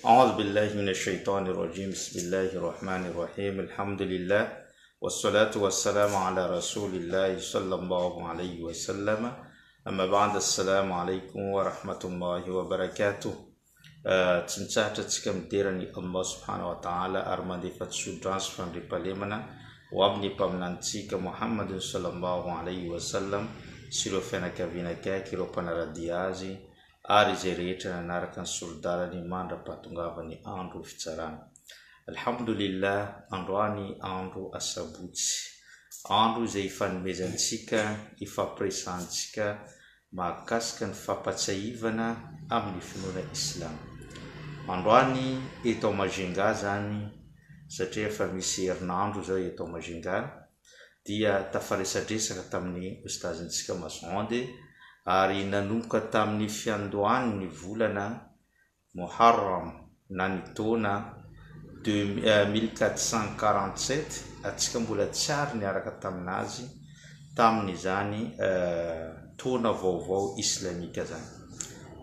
أعوذ بالله من الشيطان الرجيم بسم الله الرحمن الرحيم الحمد لله والصلاة والسلام على رسول الله صلى الله عليه وسلم أما بعد السلام عليكم ورحمة الله وبركاته تنسات تكم ديرني الله سبحانه وتعالى أرمدي فتسودرانس فنريباليمنا وابني بامنانتيك محمد صلى الله عليه وسلم سيرو فينك بينك كيرو بانراديازي ary izay rehetra nanaraka ny solidalany mandra-pahatongavany andro fitsarana. Alhamdulillah, androany andro asabotsy, andro izay ifanomezantsika, ifampiresantsika mahakasika ny fampatsaivana amin'ny finoana Islam. Androany eto Majunga zany, satria efa misy herinandro zao eto Majunga, dia tafaresadresaka tamin'ny ustazintsika Masonde ary nanomboka tamin'ny fiandohan'ny volana Muharram na ny taona 1447 atsika mbola tsy ary niaraka taminazy tamin'izany taona vaovao islamika zany.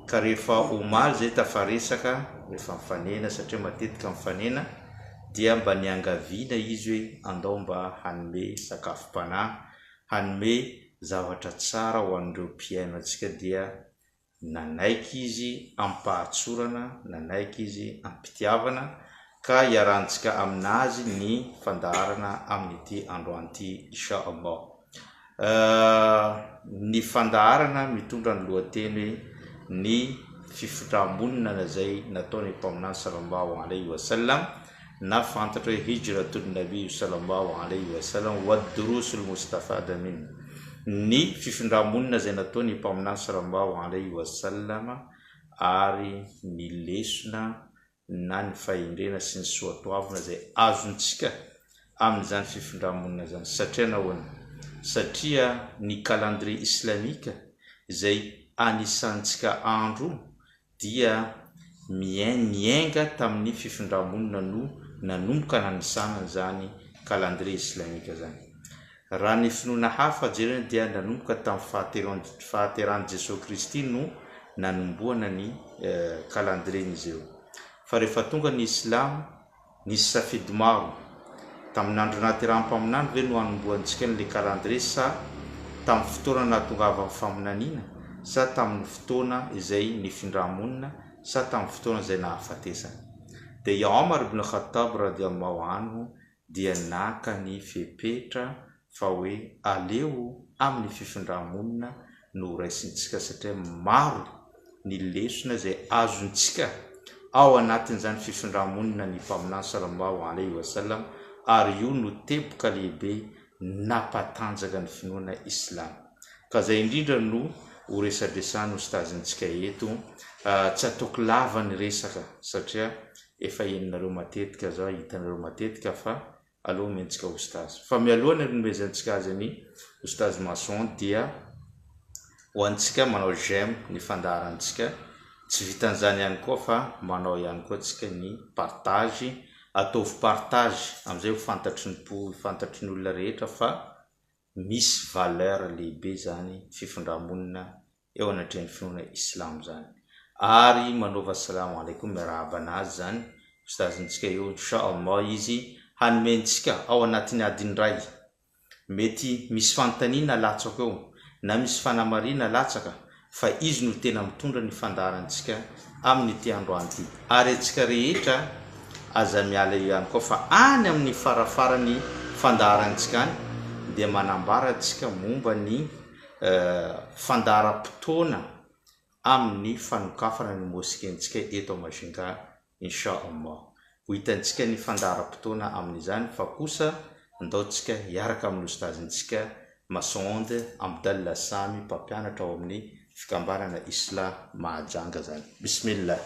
Ka rehefa omaly zay tafaresaka rehefa mifanena, satria matetika mifanena dia mba niangaviana izy hoe andao mba hanome sakafom-panahy, hanome zavatra tsara ho an'ireo mpiaino antsika, dia nanaiky izy ampahatsorana, nanaiky izy ampitiavana, ka hiarantsika aminazy ny fandaharana amin'ity androan'ity insha Allah. Ny fandaharana mitondra ny lohateny hoe ny fifindrammonina izay nataony mpaminany sallallahu alaihi wasallam, na fantatra hoe hijratul nabi sallallahu alaihi wasallam wa durusul mustafada min, ny fifindrammonina izay nataony mpaminany sallallahu alaihi wasallam ary ny lesona na ny fahendrena sy ny soatoavina izay azontsika amin'izany fifindrammonina zany. Satria nahoana? Satria ny calendrier islamika izay anisantsika andro dia niainga tamin'ny fifindrammonina no nanomboka nanisana zany calendrier islamika zany. Raha ny finoana hafa jerena dia nanomboka tamin'ny fahateran'i Jesosy Kristy no nanomboana ny calendrier-n'izy io. Fa rehefa tonga ny Islam, nisy safidy maro tamin'ny andro nahateram-paminany ve no hanomboantsika ny calendrier, sa tamin'ny fotoana nahatongava amin'ny faminaniana, sa tamin'ny fotoana izay nifindrammonina, sa tamin'ny fotoana izay nahafatesana. Dia Omar ibn Khattab radiyallahu anhu dia naka ny fepetra fa hoe aleo amin'ny fifindrammonina no raisintsika, satria maro ny lesona izay azontsika ao anatin'izany fifindrammonina ny mpaminany sallallahu alaihi wasallam, ary io no teboka lehibe nampatanjaka ny finoana Islam. Ka zay indrindra no ho resadresany ustazintsika eto. Tsy ataoko lava ny resaka satria efa henonareo matetika zao, hitanareo matetika, fa aloha mentsika ustaz. Fa mialohany nomezantsika azy ny ustaz Mason dia ho antsika manao j'aime ny fandaharantsika, tsy vitan'izany ihany koa fa manao ihany koa tsika ny partage, ataovy partage amin'izay ho fantatry ny olona rehetra fa misy valeur lehibe zany fifindrammonina eo anatrehan'ny finoana Islam zany. Ary manova assalamu alaikum miarahaba anazy zany ustazintsika eo, insha Allah izy hanomentsika ao anatin'ny adiny ray. Mety misy fanontaniana latsaka eo na misy fanamariana latsaka, fa izy no tena mitondra ny fandaharantsika amin'ity androan'ity. Ary antsika rehetra aza miala ihany koa fa any amin'ny farafarany fandaharantsika any dia manambara antsika momba ny fandaharam-potoana amin'ny fanokafana ny moskentsika eto Majunga insha Allah. Ho hitantsika ny fandaharam-potoana amin'izany, fa kosa andaotsika hiaraka amin'ny ustazintsika Masonde Abdallah Sami, mpampianatra ao amin'ny fikambanana Islam Mahajanga zany. Bismillah.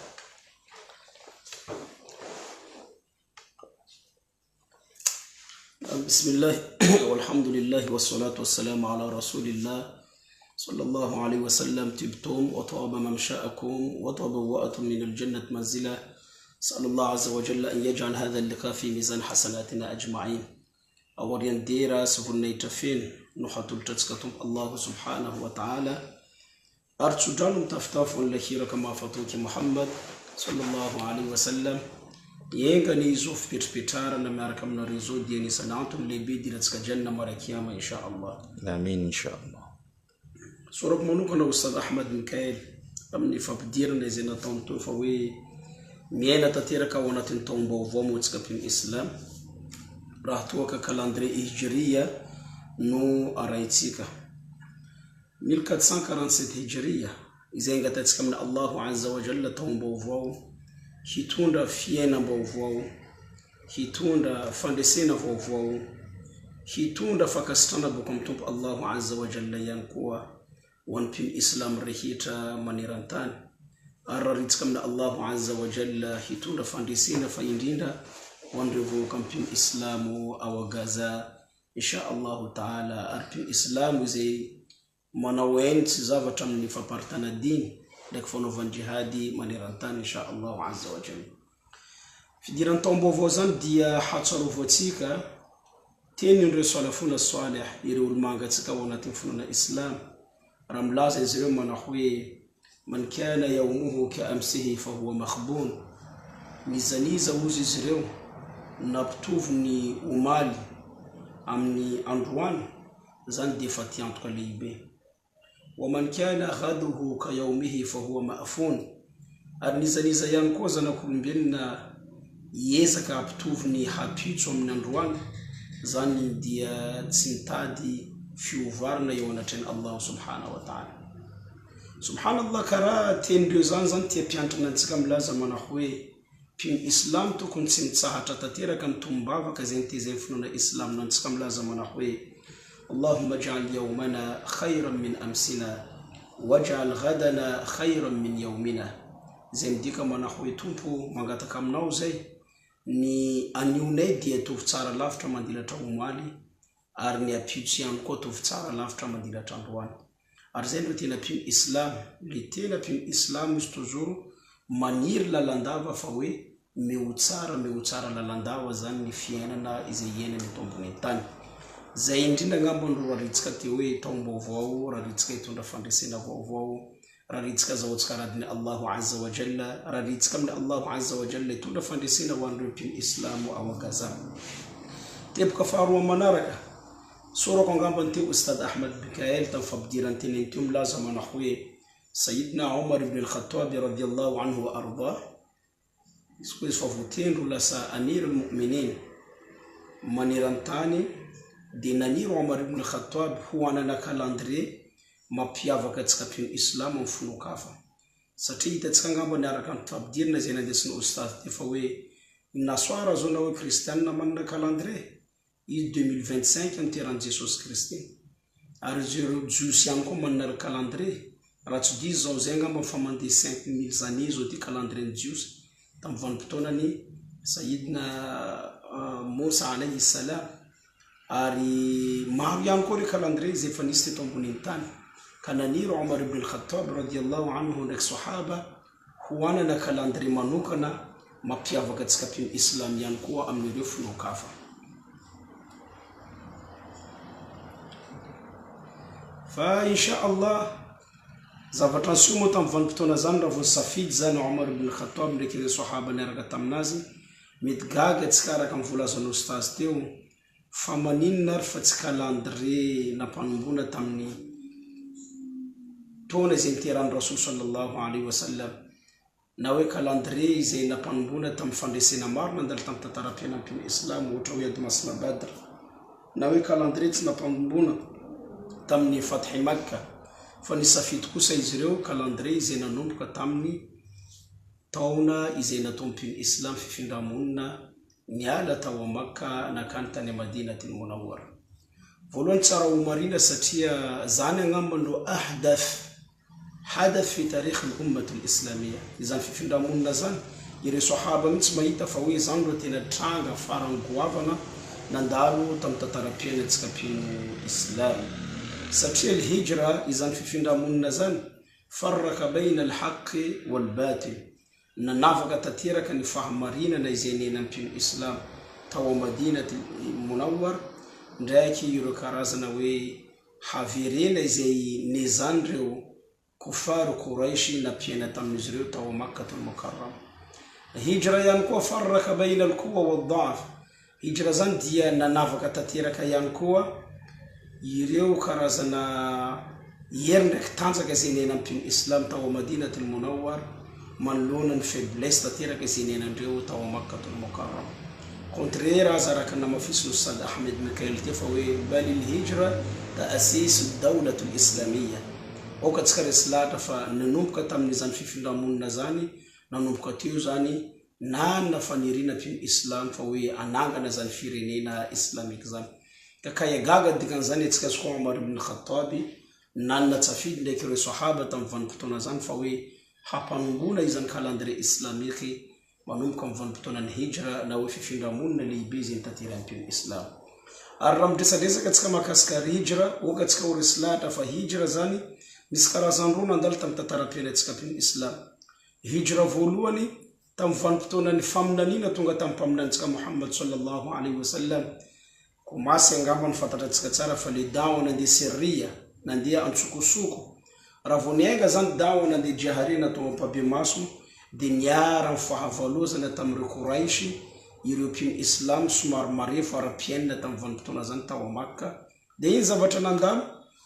Bismillah walhamdulillah wassalatu wassalamu ala rasulillah sallallahu alaihi wasallam. Tibtum wa taba mamsha'akum wa tabawwa'tum min aljannati manzila. Sallallahu azza wa jalla an yaj'al hadha al-liqa fi mizan hasanatina ajma'in. Awarian dira suvunay tafin nuhatul tatskatum Allah subhanahu wa ta'ala. Archudralum taftafu lahira kama fatuki Muhammad sallallahu alaihi wasallam yenga ni izo fipetrana miaraka aminareo zao dia anisany antony lehibe idirantsika janna mara-kiyama insha Allah. Amin insha Allah. Sorako manokana Ustad Ahmad Mikael amin'ny fampidirana izay nataony teo fa hoe miaina tanteraka ao anatin'ny taom-baovao moatsika mpino islam raha toa ka calendrier hijria no arahintsika 1447 hijria izay angatantsika amin'ny Allahu azza wa jalla taom-baovao hitondra fiainam-baovao, hitondra fandresena vaovao, hitondra fakasitrana boka amin'ny tompo Allahu azza wa jalla ihany koa ho an'ny mpino islam rehetra maneran-tany. Ary raritsika amin'ny Allahu azza wa jalla hitondra fandresena fa indrindra ho an'ireo vahoaka mpino islamo ao a Gaza insha Allahu ta'ala. Ary mpino islamo izay manao enitsy zavatra amin'ny famparitana diny ndraiky fanaovany jihady maneran-tany insha Allahu azza wa jalla. Fidiran'ny taom-baovao zany dia hatsarovatsika teny ireo salafuna salih, ireo olo-mangatsika ao anatin'ny finoana islam. Raha milaza izy ireo manao hoe man kana yaumuhu ka amsihi fa huwa makhbun, mizaniza ozy izy ireo nampitovy ny omaly amin'ny androany zany dia efa tiantoka lehibe. Wa man kana ghaduhu ka yaumihi fa huwa ma'fun, ary nizaniza ihany koa zanak'olombelona hiezaka hampitovy ny hapitso amin'ny androany zany dia tsy mitady fiovarana eo anatrany Allah subhanahu wa ta'ala. Subhanallah, karaha tenindreo zany tia mpiantrana antsika milaza manao hoe mpino islam tokony tsy mitsahatra tanteraka ny tombavaka izay nitezeny finoana islam no antsika milaza manao hoe Allahumma ij'al yawmana khayran min amsina waj'al ghadana khayran min yawmina. Izay midika manao hoe tompo mangataka aminao zay ny anionay dia tovy tsara lavitra mandilatra omaly ary ny apitso ihany koa tovy tsara lavitra mandilatra androany. Ary zay no tena mpino islam, le tena mpino islam izy toujours maniry lalandava fa hoe meo tsara lalandava zany ny fiainana izay iainany eto ambony tany. Zay indrindra ngamba no raritsika teo hoe taom-baovao, raritsika hitondra fandresena vaovao, raritsika zahotsika radiny Allahu azza wa jalla, raritsika amin'ny Allahu azza wa jalla hitondra fandresena ho an'ireo mpino islamo ao a Gaza. Teboka faharoa manaraka sorako angambany teo Ustad Ahmad Mikael tamin'ny fampidirany teneny teo milaza manao hoe Sayyidina Umar ibn al-Khattab radiyallahu anhu wa arda, izy koa izy fa votendro lasa amir al-mu'minin maneran-tany dia naniro Umar ibn al-Khattab ho anana calendrier mampiavaka antsika mpino islam amin'ny finokafa. Satria hitantsika angamba niaraka amin'ny fampidirana izay nandesina Ustad teo fa hoe nasoara zao na hoe kristianina manana calendrier izy 2025 amiteran'i Jesosy Kristy, ary ireo jiosy ihany koa manana calendrier. Raha tsy diso zao zay angamba fa mandeha 5000 zany zao ty calendrier ny jiosy tamin'ny vanim-potoanany Sayyidina Musa alayhi salam. Ary maro ihany koa ireo calendrier izay efa nisy teto ambonin'ny tany ka naniro Umar ibn al-Khattab radiyallahu anhu ndraiky sahaba ho anana calendrier manokana mampiavaka antsika mpino islam ihany koa amin'ireo finokafa. Fa insha Allah zavatra nso moa tamin'ny vanim-potoana zany raha vao safidy zany Umar ibn al-Khattab ndraiky ireo sahaba niaraka taminazy mety gaga antsika araka amin'ny volazan'ny ustaz teo fa maninona ary fa tsy calendrier nampanombona tamin'ny taona izay niteran'ny Rasul sallallahu alaihi wasallam, na hoe calendrier izay nampanombona tamin'ny fandresena maro nandalo tamin'ny tantaram-piainam-pino islam ohatra hoe ady masina Badr, na hoe calendrier tsy nampanombona tamin'ny Fathi Makka, fa ny safidy kosa izy ireo calendrier izay nanomboka tamin'ny taona izay nataon'ny mpino islam fifindramonina niala tao a Makka nakany tany Madinatul Munawwara. Voalohany tsara ho marina satria zany angamba no hadath fi tarikh al-ummah al-islamiyya. Izany fifindramonina zany ireo sahaba mitsy mahita fa hoe zany ro tena tranga farany goavana nandalo tamin'ny tantaram-piainantsika mpino islam. Satria al-hijra izany fifindramonina zany farraka baina al-haqqi wal-batil, nanavaka tanteraka ny fahamarinana izay nenan'ny mpino islam tao a Madinatul Munawwara ndraiky ireo karazana hoe haverena izay nezan'ireo kufar Quraish nampiaina tamin'izy ireo tao a Makkatul Mukarram. hijra ihany koa farraka baina alquwa wadhaaf. Hijra zany dia nanavaka tanteraka ihany koa ireo karazana hery ndraiky tanjaka izay nenam-pino islam tao a Madinatul Munawwar manoloana ny faiblesse tanteraka izay nenandreo tao a Makkatul Mukarram. Contraire aza araka namafisy Ustad Ahmed Mikael te fa hoe balil hijra ta'asis dawlatul islamiyya. Oka tsika resy lahatra fa nanomboka tamin'izany fifindramonina zany, nanomboka teo zany na faniriana-pino islam fa hoe anangana zany firenena islamika zany. Ka kay gaga dikan'izany atsika azo koa Umar ibn Khattab nanana tsafidy ndraiky ireo sahaba tamin'ny vanim-potoana zany fa hoe hampanongona izany calendrier islamika manomboka amin'ny vanim-potoanan'ny hijra na hoe fifindramonina lehibe izay tanteran'ny islam. Ary raha midresadresaka atsika mahakasika hijra, oka atsika ho resy lahatra fa hijra zany misy karazany roa nandalo tamin'ny tantaram-piainantsika islam. Hijra voalohany tamin'ny vanim-potoanan'ny faminaniana tonga tamin'ny mpaminantsika Muhammad sallallahu alaihi wasallam. Komasy angamba ny fantatratsika tsara fa le dawa nandeha Syria, nandeha antsokosoko. Raha vao niainga zany dawa nandeha Jaharina tao ampabe maso dia niara mifahavalozana tamin'ireo Quraish, ireo pino islam somary marefo ara-piainana tamin'ny vanim-potoana zany tao a Makka. Dia iny zavatra nandalo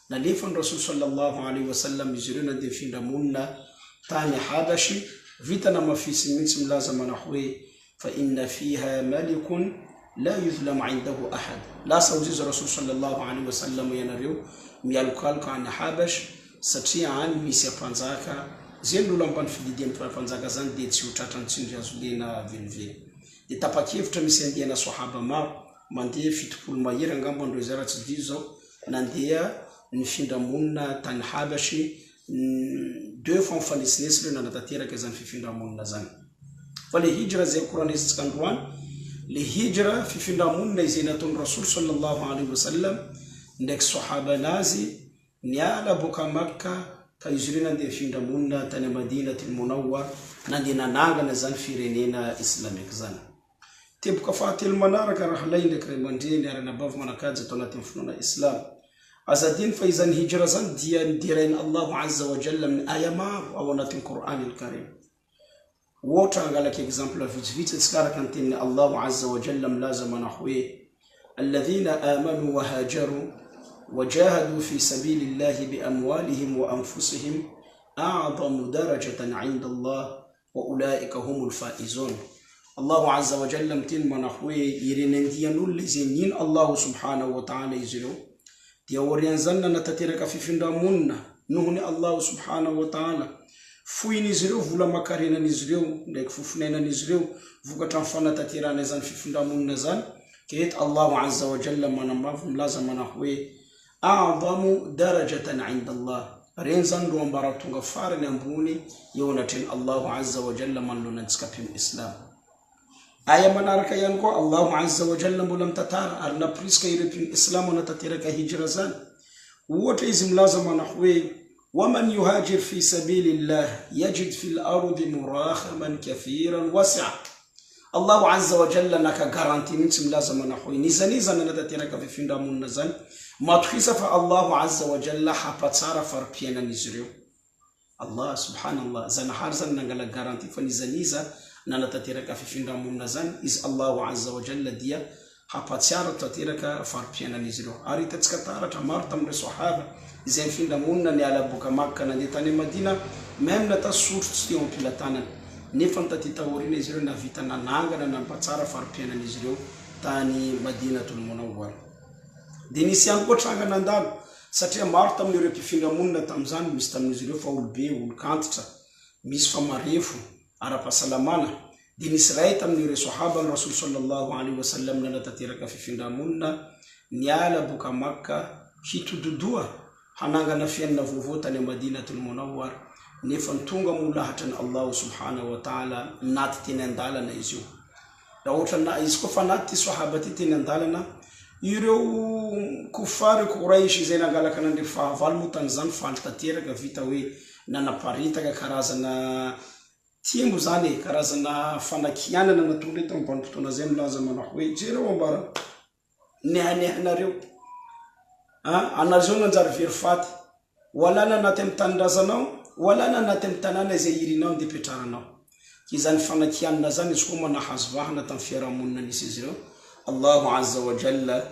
nalefa ny Rasul sallallahu alaihi wasallam izy ireo nandeha findramonina tany Habashi, vita namafisy mihitsy milaza mana hoe fa inna fiha malikun la yuzlamu indahu ahad. Lasa uziza Rasul sallallahu alaihi wasallam ianareo mialokaloka any Habash satria any misy ampanjaka zay lolo ambany fididian'ny mpanjaka zany dia tsy ho tratrany tsindry azo lena velively. Dia tapa-kevitra misy andiana sahaba maro mandeha 70 mahery angamba andreo zay raha tsy diso zao nandeha ny findramonina tany Habashi 2 fois mifanesinesy ireo nanatanteraka izany fifindramonina zany. Fa le hijra zay koranesitsika androany, le hijra fifindramonina izay nataon'ny Rasul sallallahu alaihi wasallam ndraiky sahaba nazy niala boka Makka ka izy ireo nandeha findramonina tany Madinatul Munawwar, nandeha nanangana zany firenena islamika zany. Teboka fahatelo manaraka raha lay ndraiky ray aman-dreny ary nabavy manakajy atao anatin'ny finoana islam. Azadiny fa izany hijra zany dia nidirainy Allahu azza wa jalla amin'ny aya maro ao anatin'ny Qur'an al-Karim. Ohatra angalaky exemple vitsivitsy atsika araka ny tenin'ny Allahu azza wa jalla milaza mana hoe alladhina amanu wa hajaru وجاهدوا في سبيل الله بأموالهم وأنفسهم أعظم درجة عند الله وأولئك هم الفائزون. الله عز وجل متين منحوي يريننديان الذين الله سبحانه وتعالى يزلو تيوريان زلنا نتترك في فندامنا نهني الله سبحانه وتعالى فوي نزلو فولا مكارينا نزلو لك فوفنينا نزلو فوكتان فانا تتيران زان في فندامنا زان كيت الله عز وجل منمافم لازم منحوي أعظم درجة عند الله رينزان روان باراتونغ فارن ينبوني يونتين الله عز وجل من لننسك في الإسلام. آية منارك ينكو الله عز وجل ملم تتار أرنا بريسك يريد الإسلام ونتترك هجرزان ووتيزم لازم نحوي ومن يهاجر في سبيل الله يجد في الأرض مراخما كثيرا وسعا. الله عز وجل نكا غارانتي نتم لازم نحوي نيزا نتترك في فندامون نزان ما تخيص فالله عز وجل حبتسار فربينا نزريو. الله سبحان الله زن حارزا نغلا غارانتي فنيزا نتترك في فندامون نزان إز الله عز وجل ديا حبتسار تترك فربينا نزريو. أري تتسكتارة تمار تمر صحابة زين فندامون نيالا بوكا مكة نديتاني مدينة مهم نتصور تستيون بلاتانا نفن تتورين نزريو نفيتنا نانغنا نبتسار فربينا نزريو تاني مدينة المنور. Denisian ko tranga nandalo satria maro tamin'ireo mpifindramonina tamin'izany misy tamin'izy ireo fa olobe olokantitra misy fa marefo ara-pahasalamana. Dia nisy ray tamin'ireo sahaba ny Rasul sallallahu alaihi wasallam nanatanteraka fifindramonina niala boka Makka hitododoa hanangana fiainana vaovao tany Madinatul Munawwar nefa tonga molahatra ny Allah subhanahu wa ta'ala naty teny andalana izy io. Raha ohatra na izy koa fa naty sahaba ty teny andalana ireo kufari Quraish izay nangalaka nandre fahavalo motany zany faly tanteraka vita hoe nanaparitaka karazana timbo zany karazana fanakianana natonga eto amin'ny vanim-potoana zay milaza mana hoe jereo ambara nehanehanareo anareo nanjary very faty walana anaty amin'ny tanindrazanao walana anaty amin'ny tanàna izay irinao dia petraranao. kizany fanakianna zany izy koa manahazovahana tamin'ny fiarahamonina nisy izy ireo. Allahu azza wa jalla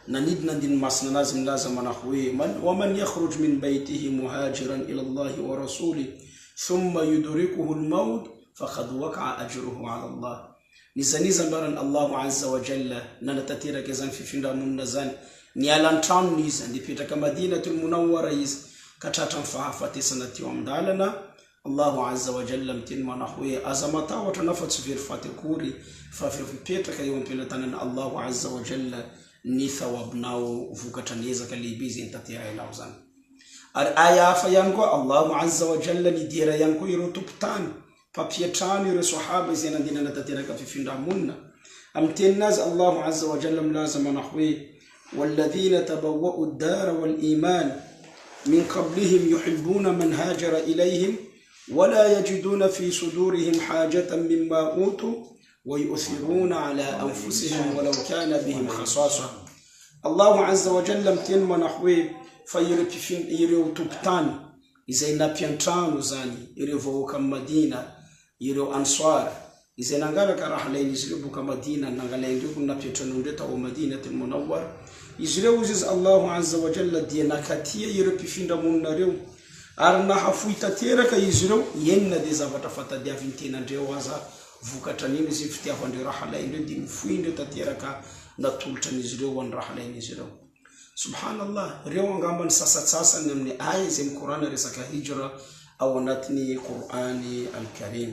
nanidina andiny masina anazy milaza manahy hoe waman yakhruj min baytihi muhajiran ila Allahi wa rasuli thumma yudrikuhu al-maut faqad waqa'a ajruhu ala Allah. Nizaniza mbaran Allahu azza wa jalla nanatateraka zany fifindramonina zany niala an-tranony izy andipetraka Madinatul Munawwara izy katratra fahafatesana teo amindalana. Allahu azza wa jalla miteny manahy hoe aza matahotra na fa tsy very faty akory fa mipetraka eo am-pelantanana Allahu azza wa jalla ny thawabinao vokatra ny ezaka lehibe zay taterainao zany. Ary aya hafa ihany koa Allahu azza wa jalla nidera ihany koa ireo tompotany mpampiatrano ireo sahaba izay nandina natateraka fifindramonina. Amin'ny teninazy Allahu azza wa jalla milaza manahy hoe walladhina tabawwa'u ad-dara wal iman min qablihim yuhibbuna man hajara ilayhim wala yajiduna fi sudurihim hajatan mimma utu ويؤثرون على أنفسهم ولو كان بهم خصاصة. الله عز وجل متين منحوي فيربفين يريو تبتان إذا نبيانتان زاني يريو فوق مدينة يريو أنصار إذا نغالك رحلين يزربو كمدينة نغالين يكون نبيانتان ومدينة المنور يزريو زيز الله عز وجل دينا كاتية يربفين دمون نريو أرنا حفوي تتيرك يزريو ين دي زفتا فتا ديافين ريوازا vokatra nini izy fitiavandreo raha laindreo dia mifoindreo tateraka natolotra an'izy ireo any raha lain'izy ireo. Subhanallah, reo angambany sasatsasany amin'ny aya izay amin'ny Korana resaka hijra ao anatin'ny Qur'ani al-Karim.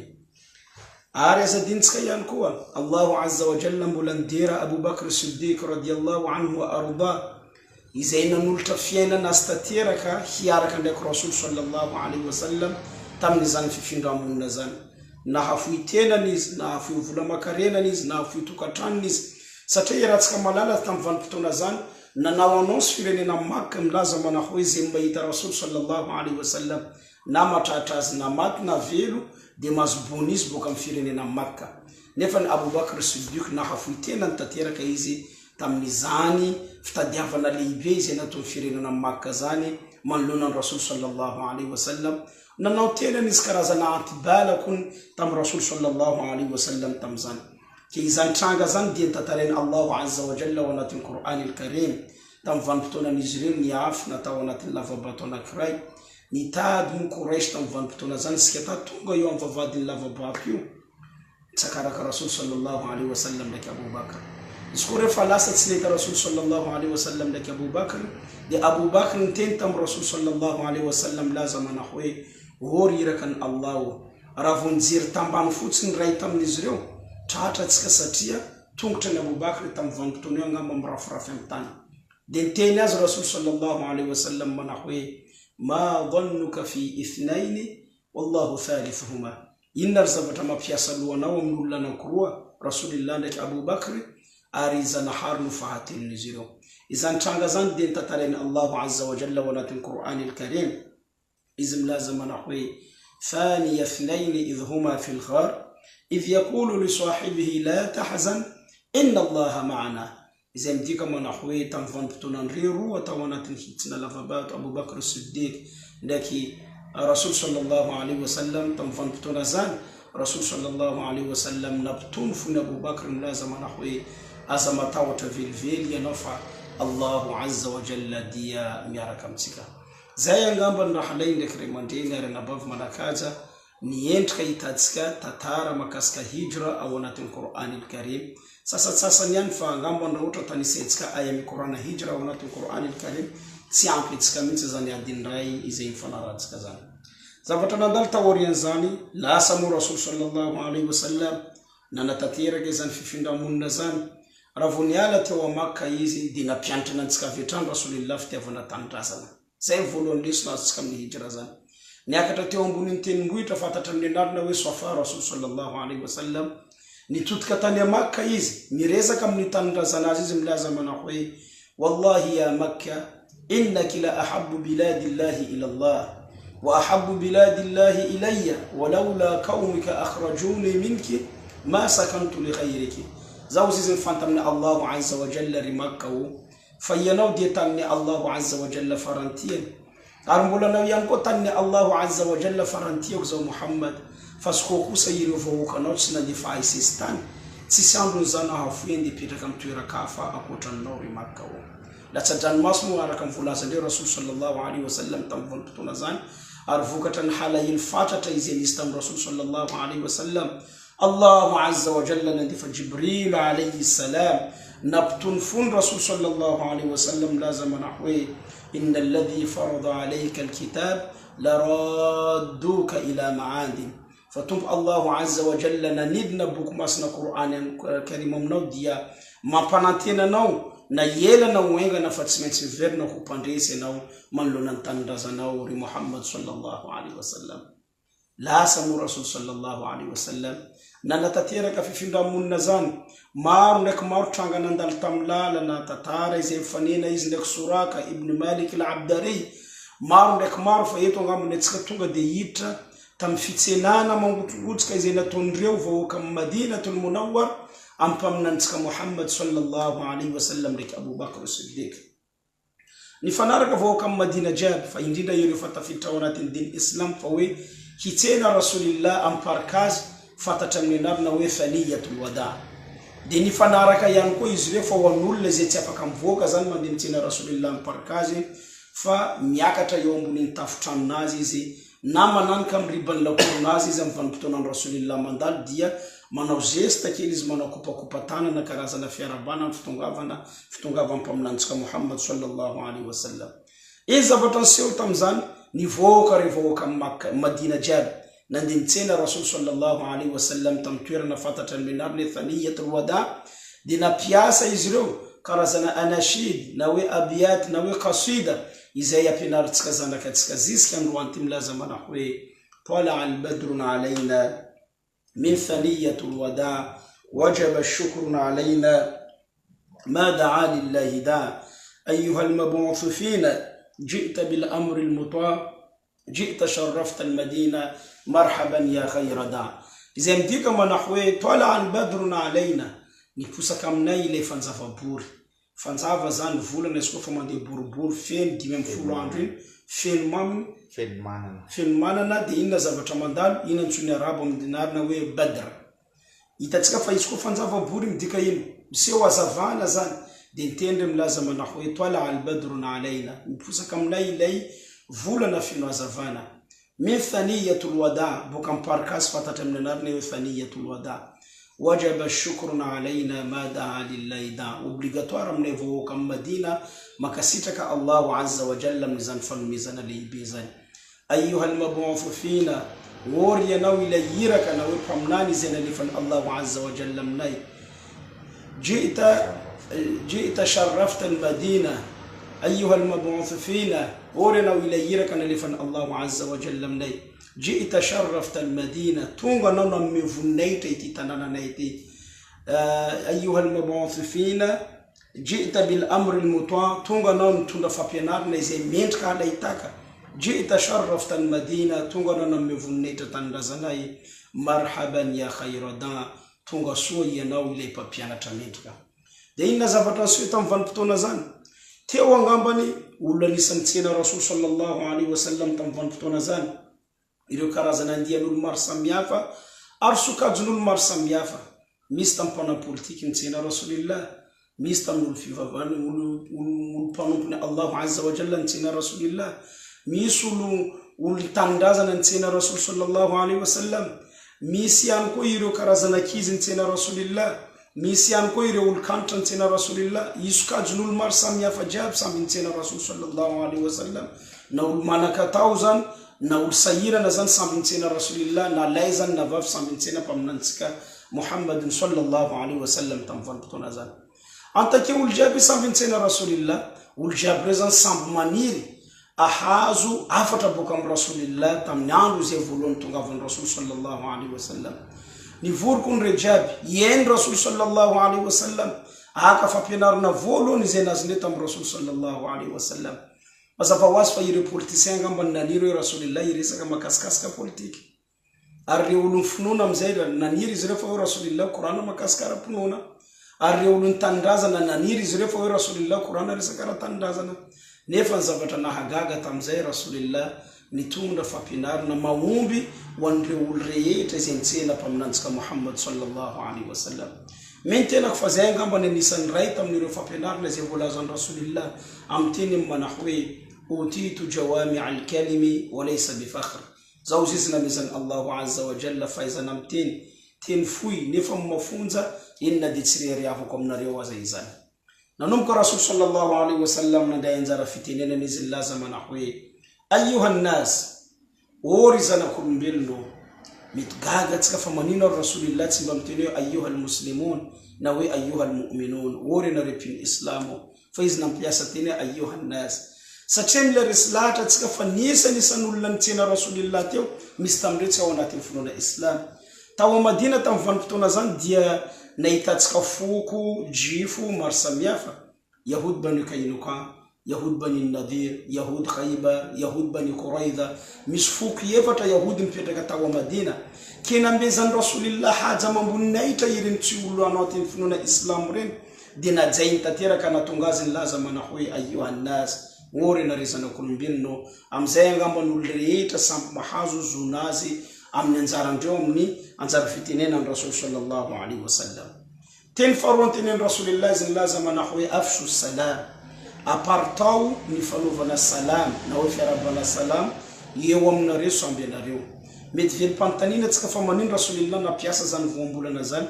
Ary azadintsika ihany koa Allahu azza wa jalla mbola nidera Abu Bakr Siddiq radiyallahu anhu wa arda izay nanolotra fiainana azy tateraka hiaraka ndraiky Rasul sallallahu alaihi wasallam tamin'izany fifindramonina zany. Na hafoy tenany izy, na hafoy vola makarenany izy, na hafoy tokantranony izy. Satria ratsika malala tamin'ny vanim-potoana zany nanao annonce firenena Makka milaza manahy hoe zay mahita Rasul sallallahu alaihi wasallam na matratra azy na maty na velo dia mahazo bonus boka amin'ny firenena Makka. Nefa ny Abu Bakr Siddiq na hafoy tenany tateraka izy tamin'izany fitadiavana lehibe izay natao firenena Makka zany manoloana Rasul sallallahu alaihi wasallam. Nanao tenany izy karazana antibala kun tam Rasul sallallahu alaihi wasallam tamzany. Ke izany tranga zany dia tantarainy Allahu azza wa jalla ao anatin'ny Qur'ani al-Karim tam vanim-potoanan'izy ireo ny afo natao anatin'ny lavabato anankiray nitady ny Quraish tam vanim-potoana zany sika tonga eo amin'ny vavadin'ny lavabato io tsakaraka Rasul sallallahu alaihi wasallam ndraiky Abu Bakr. Izy koa rehefa lasa tsy nahita Rasul sallallahu alaihi wasallam ndraiky Abu Bakr dia Abu Bakr niteny tam Rasul sallallahu alaihi wasallam laza manahy hoe ory irakan Allah raha vonjery tambany fotsiny ray tamin'izy ireo tratratsika satria tongotra ny Abu Bakr tamin'ny vanim-potoana eo angamba mirafirafy amin'ny tany. Dia niteny azy Rasul sallallahu alaihi wasallam manahy hoe ma dhannuka fi ithnaini wallahu thalithuhuma. Inona ry zavatra mampiasa lohanao amin'ny olona anankiroa Rasulillah ndraiky Abu Bakr ary zanahary no fahatelon'izy ireo. Izany tranga zany dia nitantarainy Allahu azza wa jalla ao anatin'ny Qur'ani al-Karim إذ ملازم نحوي ثاني اثنين إذ هما في الغار إذ يقول لصاحبه لا تحزن إن الله معنا. إذا مديك ما نحوي تنفن بتونا نريرو وتوانا تنهيتنا لفبات أبو بكر الصديق لكي رسول صلى الله عليه وسلم تنفن بتونا زان رسول صلى الله عليه وسلم نبتون فن أبو بكر ملازم نحوي أزمتا وتفيل ينفع الله عز وجل ديا مياركم تسكا. Zay angamba ny raha lainy ndraiky ray mandreny ary nabavy manakaja niendrika hitaditsika tatara makasika hijra ao anatin'ny Qur'ani al-Karim. Sasatsasany ihany fa angamba raha ohatra tanisetsika aya amin'ny Qur'ana hijra ao anatin'ny Qur'ani al-Karim tsy ampitsika mihitsy zany adiny ray izay mifanaratsika zany. Zavatra nandalo taorian'izany lasa mo Rasul sallallahu alaihi wasallam nanatanteraka izany fifindramonina zany. Raha vo niala teo a Makka izy dia nampianatra antsika avy hatrany Rasulillah fitiavana tanindrazana. Zay voalohany lesona azontsika amin'ny hijra zany. Niakatra teo ambonin'ny teningohitra fantatra amin'ny anarana hoe Safa Rasul sallallahu alaihi wasallam nitotika tany a Makka izy miresaka amin'ny tanindrazana azy izy milaza manahy hoe wallahi ya Makka innaki la ahabbu biladillahi ila Allah wa ahabbu biladillahi ilayya walawla qaumika akhrajuni minki ma sakantu li ghayriki. Zao izy fantamina Allahu azza wa jalla ry Makka fayyanao dia tamin'ny Allahu azza wa jalla farantiany ary mbola nao ihany koa tamin'ny Allahu azza wa jalla farantiako zao Muhammad fa soko kosa ireo vahoakanao tsy nandefa aisy tany tsy sandrony zany hafoe ndepetraka amin'ny toerakafa akoatranao ry Makka ao latsadranomaso moa araka mivolazandreo Rasul sallallahu alaihi wasallam tamin'ny vanim-potoana zany ary vokatra ny halahelo fatratra izy anisy tamin'ny Rasul sallallahu alaihi wasallam Allahu azza wa jalla nandefa Jibril alayhi salam nampitony fony Rasul sallallahu alaihi wasallam laza mana hoe inna alladhi farada alayka alkitab la radduka ila ma'adin fatumpa Allahu azza wa jalla nanidina boky masina Qur'an karim aminao dia mampanantenanao na yelanao engana fa tsy maintsy miverina ho mpandresy anao manoloana ny tanindrazanao ry Muhammad sallallahu alaihi wasallam lasa mo Rasul sallallahu alaihi wasallam nanatateraka fifindramonina zany maro ndraiky maro tranga nandalo tamin'ny lalana tatara izay mifanena izy ndraiky Suraka ibn Malik al-Abdari maro ndraiky maro fa eto angambony atsika tonga de hiditra tamin'ny fitsenana mangotrogotsika izay nataon'ireo vahoaka amin'ny Madinatul Munawwar ampaminantsika Muhammad sallallahu alaihi wasallam ndraiky Abu Bakr as-Siddiq ny fanaraka vahoaka amin'ny Madina jiaby fa indrindra ireo fatafiditra ao anatin'ny diny Islam fa hoe hitsena Rasulillah amparkazy fatatra amin'ny anarana hoe thaniyatul wada de ny fanaraka ihany koa izy ireo fa ho an'olona izay tsy afaka mivoaka zany mandeha mitsena Rasulillah amparkazy fa miakatra eo ambony tafotraninazy izy na mananika amin'ny ribany lakorinazy izy amin'ny vanim-potoanan'ny Rasulillah mandalo dia manao geste kely izy manao kopakopa tanana karazana fiarabana amin'ny fitongavana mpaminantsika Muhammad sallallahu alaihi wasallam izy zavatra niseho tamin'izany nivoaka re vahoaka amin'ny Madina jiaby nandeha mitsena Rasul sallallahu alaihi wasallam tamin'ny toerana fantatra ny menarina thaniyatul wada de napiasa izy ireo karazana anashid na hoe abiyat na hoe qasida izay ampianaritsika zanakatsika zisika androany ty milaza mana hoe tala al-badrun alaina min thaniyatul wada wajaba shukrun alaina ma daa lillahi da ayyuha al-mab'uth fina ji'ta bil amri al-muta ji'ta sharrafta al-madina marhaban ya khayra da izay midika mana hoe tala al-badrun alaina niposaka aminay ilay fanjavabory fanjava zany volana izy koa fa mandeha boribory feno 12 andro iny feno maminy feno manana de inona zavatra mandalo ina antsony arabo amin'ny dinarina hoe badra hitatsika fa izy koa fanjavabory midika ino miseho azavana zany de nitendre milaza mana hoe tala al-badrun alaina niposaka aminay ilay volana feno azavana min thaniyatul wada boka amparkazy fatatra amin'ny anarina hoe thaniyatul wada wajaba shukrun alaina ma daa lillahi da obligatoire aminay vahoaka amin'ny Madina makasitraka Allahu azza wa jalla amin'izany fanomezana lehibe zany ayyuha al-mab'uth fina wory ianao ilay iraka na hoe mpaminany izay nalefany Allahu azza wa jalla aminay ji'ta sharrafta al-madina ayyuha al-mab'uth fina wory ianao ilay iraka nalefany Allahu azza wa jalla aminay ji'ta sharrafta al-madina tonga anao namevoninaitra ity tanànanay ity ayyuha al-mab'uth fina ji'ta bil amri al-muta tonga anao nitondra fampianarana izay mendrika alaitaka ji'ta sharrafta al-madina tonga anao namevoninaitra tanindrazanay marhaban ya khayra da tonga soa ianao ilay mpampianatra mendrika de inona zavatra niseho tamin'ny vanim-potoana zany teo angambany olona anisan'ny tsena Rasul sallallahu alaihi wasallam tamin'ny vanim-potoana zany ireo karazana andian'olo maro samihafa ary sokajon'olo maro samihafa misy tamin'ny mpanapolitika nitsena Rasulillah misy tamin'olo fivavahana olo mpanompony Allahu azza wa jalla nitsena Rasulillah misy olo tanindrazana nitsena Rasul sallallahu alaihi wasallam misy ihany koa ireo karazana kizy nitsena Rasulillah misy ihany koa ireo olo kantitra nitsena Rasulillah isokajon'olo maro samihafa jiaby samby nitsena Rasul sallallahu alaihi wasallam na olo manakatao zany na olo sahirana zany samby nitsena Rasulillah na lay zany na vavy samby nitsena mpaminantsika Muhammadin sallallahu alaihi wasallam tamin'ny vanim-potoana zany antake olo jiaby samby nitsena Rasulillah olo jiaby reo zany samby maniry ahazo afatra boka amin'ny Rasulillah tamin'ny andro izay voalohany tongavan'ny Rasul sallallahu alaihi wasallam nivoroko ny re jiaby ieny Rasul sallallahu alaihi wasallam aka fampianarana voalohany izay nazy ne tamin'ny Rasul sallallahu alaihi wasallam mazava hoazy fa ireo politiciens ngambany naniry hoe Rasulillah iresaka makasikasika politika ary reo olo finoana amizay naniry izy ireo fa hoe Rasulillah Korana makasikara pinoana ary reo olo tanindrazana naniry izy ireo fa hoe Rasulillah Korana resaka raha tanindrazana nefa ny zavatra nahagaga tamizay Rasulillah mitondra fampianarana mahomby ho an'ireo olo rehetra izay nitsena mpaminanjika Muhammad sallallahu alaihi wasallam. Men tenako fa zay angambany anisan'ny ray tamin'ireo fampianarana izay volazan'ny Rasulillah amin'ny teny manao hoe utitu jawami al-kalimi wa laysa bifakhr. Zao zizina mizan Allahu azza wa jalla faizana amin'ny teny fohy nefa mafonja inona dia tsy reriavako aminareo aza izany. Nanomboka Rasul sallallahu alaihi wasallam nanday anjara fitenenana izy nilaza manao hoe ayyuhan nas, ori zanak'olombelona mitgaga tsika fa manino Rasulillah tsy mba miteny hoe ayyuhal muslimun na hoe ayyuhal mu'minun, ori na repin islamo fa izy nampiasa teny ayyuhan nas satria mila reslahatra tsika fa nisan'olona nitsena Rasulillah teo misy tamindretsy ao anatin'ny finoana islam. Tao Madina tamin'ny vanim-potoana zany dia nahitatsika foko jifo maro samihafa, Yahud bani Kainuka, Yahud bani Nadir, Yahud Khaybar, Yahud bani Quraidha, misy foko efatra Yahud mipetraka tao Madina. Kena mbezan'ny Rasulillah haja mamboninaitra ireny tsy olo anatin'ny finoana islam reny dia najainy tanteraka natonga azy nilaza manao hoe ayyuhan nas, ori na rezanak'olombelona. Amizay angambany olo rehetra samby mahazo zona azy amin'ny anjarandreo amin'ny anjara fitenenan'ny Rasul sallallahu alaihi wasallam. Teny faharoa tenen'ny Rasulillah izy nilaza manao hoe afshu salam, apartao ny fanaovana salam na hoe fiarabana salam eo aminareo samby anareo. Mety velim-panontaniana tsika fa manino Rasulillah nampiasa zany voambolana zany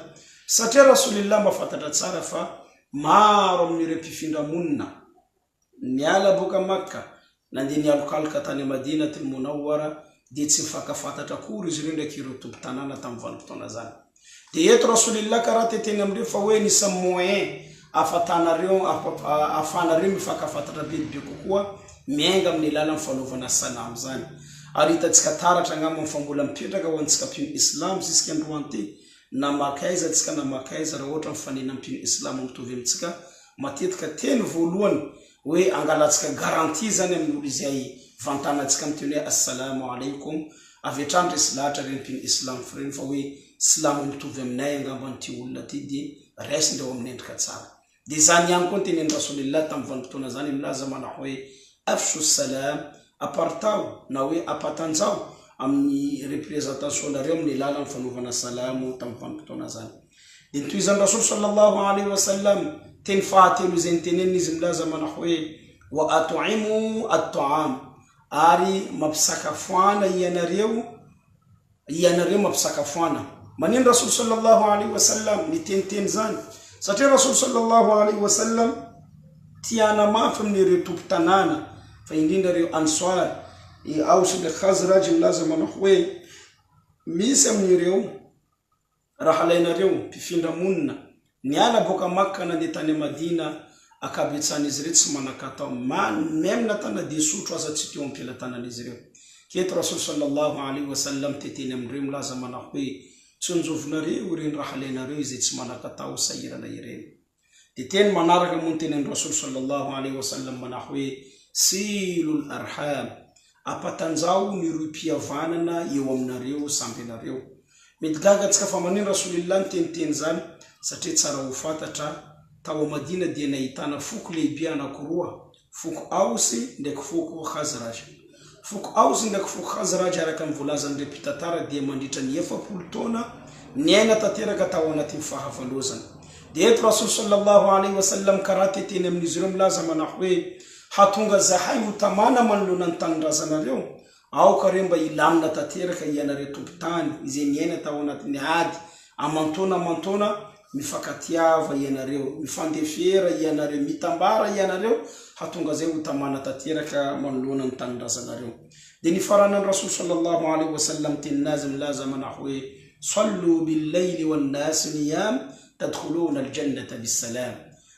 satria Rasulillah mahafantatra tsara fa maro amin'ireo mpifindramonina niala boka Makka nandeha nialokaloka tany Madinatul Munawwara dia tsy mifankafantatra akory izy ireo ndraiky ireo tompo tanàna tamin'ny vanim-potoana zany. Dia eto Rasulillah karaha teteny amindreo fa hoe nisy moyen ahafanareo mifankafantatra bebe kokoa miainga amin'ny alalan'ny fanaovana salam zany. Ary hitatsika taratra angamba fambola mipetraka ho antsika mpino islam jusqu'à androany ty na makaiza tsika na makaiza raha ohatra mifanena mpino islam mitovy amintsika matetika teny voalohany hoe angalatsika garantie zany amin'ny olo izay vantanatsika miteny hoe assalamu alaikum avetrany resy lahatra reny mpino islam fireny fa hoe silamo mitovy aminay angamba nyty olona ty dia raisindreo amin'ny endrika tsara. Dia zany ihany koa tenen'ny Rasulillah tamin'ny vanim-potoana zany milaza manao hoe afshu salam, apartao na hoe apatanjao amin'ny représentationareo amin'ny alalan'ny fanaovana salamo tamin'ny vanim-potoana zany. Dia nitohizan'ny Rasul sallallahu alaihi wasallam teny fahatelo izay nitenenina izy milaza manao hoe wa at'imu at-ta'am, ary mampisakafoana ianareo mampisakafoana. Manino Rasul sallallahu alaihi wasallam niteniteny zany satria Rasul sallallahu alaihi wasallam tiana mafy amin'ireo tompo tanàna fa indrindra reo Ansar, Aus ibn Khazraj milaza manao hoe misy amin'ireo rahalainareo mpifindra-monina niala boka Makka nandeha tany Madina akabetsana izy ireo tsy manakatao même natana dia sotro aza tsy teo ampilatanan'izy ireo. Keto Rasul sallallahu alaihi wasallam teteny amindreo milaza manao hoe tsy njovinareo ireny rahalainareo izay tsy manakatao sahirana ireny. Dia teny manaraka moa ny tenen'ny Rasul sallallahu alaihi wasallam manao hoe silul arham, apatanjao ny roim-pihavanana eo aminareo samby anareo. Mety gaga tsika fa manino Rasulillah nyteniteny zany satria tsara ho fantatra tao Madina dia nahitana foko lehibe anankiroa, foko Aus ndraiky foko Khazraj. Foko Aus ndraiky foko Khazraj araka amin'ny volazan'ny repitantara dia mandritra ny 70 taona niaina tanteraka tao anatin'ny fahavalozana. Dia eto Rasul sallallahu alaihi wasallam karaha teteny amin'izy ireo milaza manao hoe hatonga zahay ho tamana manoloana ny tanindrazanareo aoka reo mba ilamina tanteraka ianareo tompo-tany izay niaina tao anatin'ny ady amantona mifankatiava ianareo, mifandefera ianareo, mitambara ianareo hatonga zay ho tamana tanteraka manoloana ny tanindrazanareo. Dia ny faranan'ny Rasul sallallahu alaihi wasallam teninazy milaza manao hoe sallu bil-layli wan-nas niyam tadkhuluna al-jannata bis-salam,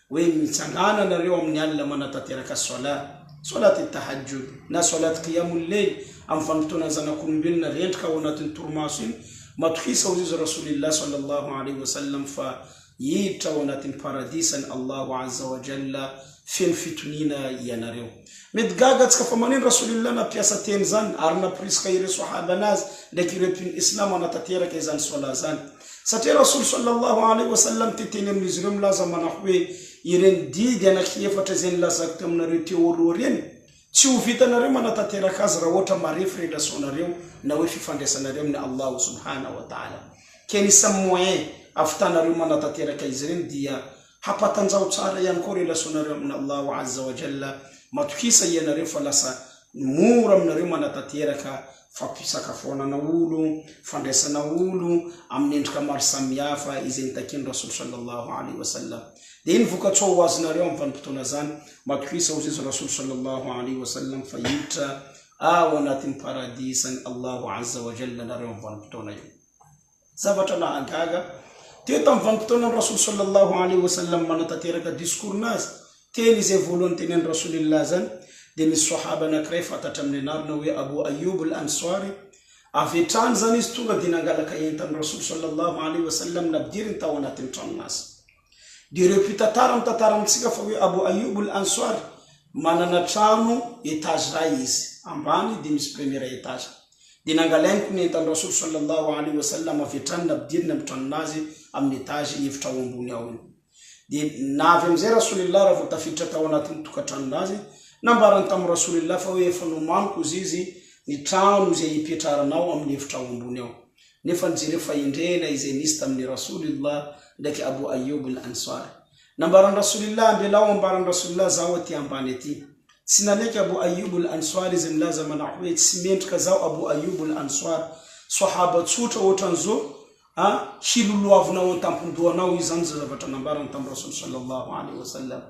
hoe mitsangana nareo amin'ny alina manatanteraka salat tahajjud na salat qiyamul layl amin'ny vanim-potoana zanak'olombelona rendrika ao anatin'ny toromaso iny matohisa ho izy Rasulillah sallallahu alaihi wasallam fa hiditra ao anatin'ny paradisany Allahu azza wa jalla feno fitonina ianareo. Mety gaga tsika fa manino Rasulillah nampiasa teny zany ary naporisika ireo sahaba anazy ndraiky ireo mpino islam anatanteraka izany salat zany satria Rasul sallallahu alaihi wasallam teteny amin'izy ireo milaza manao hoe ireny didy anaky efatra izay nilazako taminareo teo aloha reny tsy ho vitanareo manatateraka azy raha ohatra marefy relationareo na hoe fifandraisanareo amin'ny Allah subhanahu wa ta'ala. Ke nisy moyen afitanareo manatateraka izy reny dia hapatanjao tsara ihany koa relationareo amin'ny Allah azza wa jalla, matokisa ianareo fa lasa mora aminareo manatateraka fampisakafoanana olo, fandraisana olo amin'ny endrika maro samihafa izay nitakiany Rasul sallallahu alaihi wasallam. Dia iny vokatsoa ho azonareo amin'ny vanim-potoana zany, matokisa ho izy Rasul sallallahu alaihi wasallam fa hiditra ao anatin'ny paradisany Allah azza wa jalla nareo amin'ny vanim-potoana io. Zavatra nahagaga teo tamin'ny vanim-potoanan'ny Rasul sallallahu alaihi wasallam manatateraka discours-nazy teny izay voalohany tenen'ny Rasulillah zany. Dia misy sahaba anankiray fantatra amin'ny anarana hoe Abu Ayyub al-Ansari, avetrany zany izy tonga dia nangalaka entan'ny Rasul sallallahu alaihi wasallam nabidiriny tao anatin'ny tranonazy. Dia ireo mpitantara mitantara amintsika fa hoe Abu Ayyub al-Ansari manana trano etage ray izy, ambany dia misy premier etage. Dia nangalainy koa ny entan'ny Rasul sallallahu alaihi wasallam avetrany nabidiriny amin'ny tranonazy amin'ny etage efitra ao ambony ao iny. Dia navy amin'izay Rasulillah raha vao tafiditra tao anatin'ny tokantranonazy, nambarany tamin'ny Rasulillah fa hoe efa nomaniko izy ny trano izay hipetraranao amin'ny efitra ao ambony ao. Nefa nijereo fa indrena izay nisy tamin'ny Rasulillah ndraiky Abu Ayyub al-Ansari. Nambarany Rasulillah ambelao ambarany Rasulillah zao aty ambany aty. Tsy naleky Abu Ayyub al-Ansari izy milaza manao hoe tsy mendrika zao Abu Ayyub al-Ansari, sahaba tsotra ohatran'izao hiloloavinao an-tampondohanao izy zany zavatra nambarany tamin'ny Rasul sallallahu alaihi wasallam.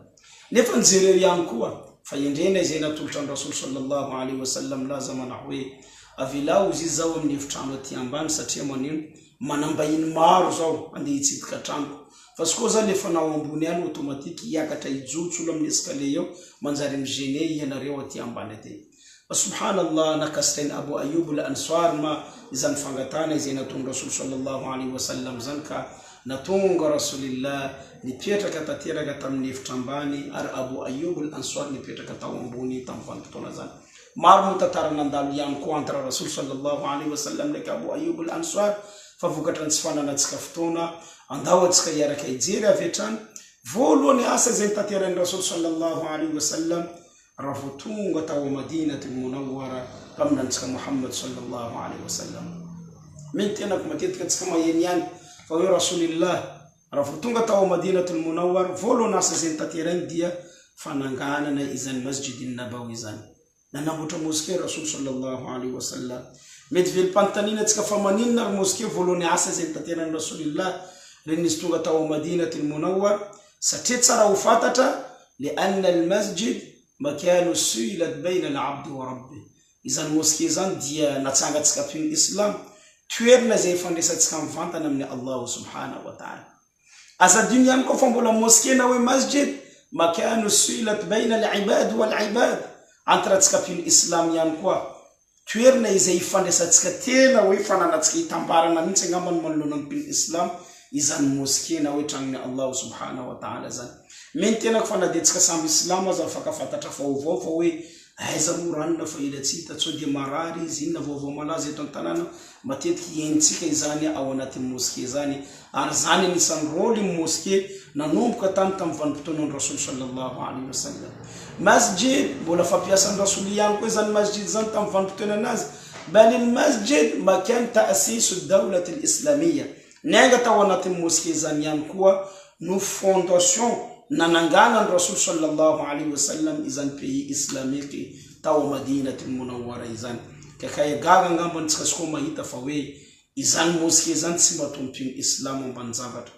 Nefa nijereo ihany koa fa indrena izay natolotra ny Rasul sallallahu alaihi wasallam laza manao hoe avilao izy zao amin'ny efitrano aty ambany satria manino manambahiny maro zao andeha hitsidika tranoko. Fa sy koa zany efa nao ambony any automatique hiakatra hijotsolo amin'ny escalier eo manjary migene ianareo aty ambany aty. Fa subhanallah, nakasitrainy Abu Ayyub al-Ansari ma izany fangatana izay natonga Rasul sallallahu alaihi wasallam zany ka natonga Rasulillah nipetraka tateraka tamin'ny efitra ambany ary Abu Ayyub al-Ansari nipetraka tao ambony tamin'ny vanim-potoana zany. Maro mo tantara nandalo ihany koa entre Rasul sallallahu alaihi wasallam ndraiky Abu Ayyub al-Ansari, fa vokatra ny tsy fananatsika fotoana andao atsika hiaraka hijery avetrany voalohany asa izay tanteran'ny Rasul sallallahu alaihi wasallam raha vao tonga tao Madinatul Munawwara paminantsika Muhammad sallallahu alaihi wasallam. Mety tenako matetika atsika maheny ihany fa hoe Rasulillah raha vao tonga tao Madinatul Munawwara voalohany asa izay tanterany dia fananganana izany Masjidin Nabawi zany. Nanamboatra moské Rasul sallallahu alaihi wasallam. Mety velim-panontaniana atsika fa maninona ary moské voalohany asa izay tanteran'ny Rasulillah reny izy tonga tao Madinatul Munawwara, satria tsara ho fantatra lianna al-masjid makanu suilat baina al-abdi wa rabbi. Izany moské zany dia natsangatsika toy Islam, toerana izay fandraisantsika mivantana amin'ny Allah subhanahu wa ta'ala. Azadiny ihany koa fa mbola moské na hoe masjid makanu suilat baina al-ibad wal-ibad, antrantsika toy Islam ihany koa toerana izay ifandraisantsika tena hoe fananatsika hitambarana mihitsy angambany manoloana amin'ny Islam, izany moské na hoe tranon'ny Allah subhanahu wa ta'ala zany. Meny tenako fa nadetsika samby Islam aza afaka fantatra vaovao fa hoe aiza moranina fa ilatsita tso dia marary izy inona vaovao malaza eto an-tanàna, matetiky hentsika izany ao anatin'ny moské zany. Ary zany anisan'ny rôly ny moské nanomboka tany tamin'ny vanim-potoanan'ny Rasul sallallahu alaihi wasallam. Masjid mbola fampiasan'ny Rasul ihany koa izany masjid zany tamin'ny vanim-potoananazy, bal al-masjid makan ta'sisu dawlat al-islamiyya. Nanga tao anatin'ny moské zany ihany koa no fondation nananganan'ny Rasul sallallahu alaihi wasallam izany pays islamique tao Madinatul Munawwara izany. Kakay gaga ngambany tsika sy koa mahita fa hoe izany moské zany tsy matompo ny Islam ambany zavatra.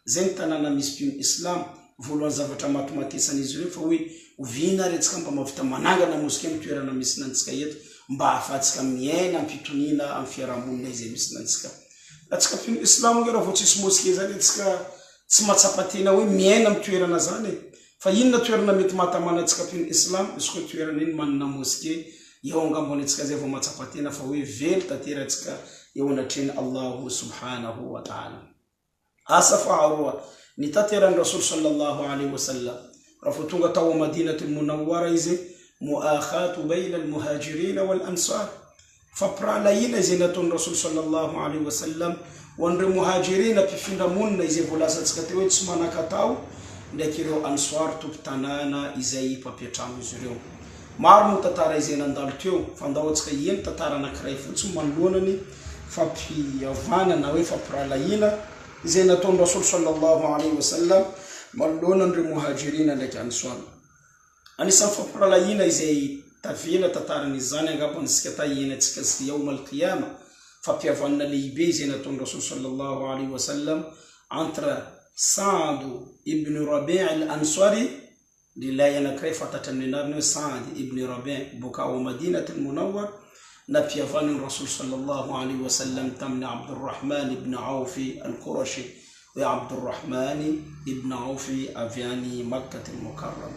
Zay ny tanàna misy pino Islam, voalohany zavatra matomatesan'izy ireo fa hoe ovina ary atsika mba mavita manangana moské amin'ny toerana misy nantsika eto mba ahafahantsika miaina ampitoniana amin'ny fiarahamonina izay misy nantsika. Atsika pino Islam raha vao tsisy moské zany atsika tsy matsapatena hoe miaina amin'ny toerana zany. Fa inona toerana mety mahatamana atsika pino Islam, izy koa toerana iny manana moské eo angambony atsika zay vao matsapatena fa hoe velo tatera atsika eo anatreny Allah subhanahu wa ta'ala. Asa faharoa ny tanteran'ny Rasul sallallahu alaihi wasallam raha vao tonga tao Madinatul Munawwara izy muakhatu baina al-muhajirin wal-ansar, fampiralaina izay nataon'ny Rasul sallallahu alaihi wasallam ho an'ireo muhajirina mpifindramonina izay voalasantsika teo hoe tsy manakatao ndraiky ireo ansar tompo tanàna izay mpampiatrano izy ireo. maro mo tantara izay nandalo teo fa ndahoantsika eny tantara anankiray fotsiny manoloanany fampiavana na hoe fampiralaina izay nataon'ny Rasul sallallahu alaihi wasallam manoloanan'ireo muhajirina ndraiky ansar. Anisan'ny fampiralaina izay tavela tantaran'izany angapantsika ta iainantsika sy yaumul qiyama, fampiavana lehibe izay nataon'ny Rasul sallallahu alaihi wasallam entre Sa'd ibn Rabi' al-Ansari, lillahi anakray fatatra amin'ny anarany hoe Sa'd ibn Rabi' boka ao Madinatul Munawwar, nampiavanin'ny Rasul sallallahu alaihi wasallam tamin'ny Abdurrahman ibn Auf al-Qurashi, hoe Abdurrahman ibn Auf avy any Makkatul Mukarram.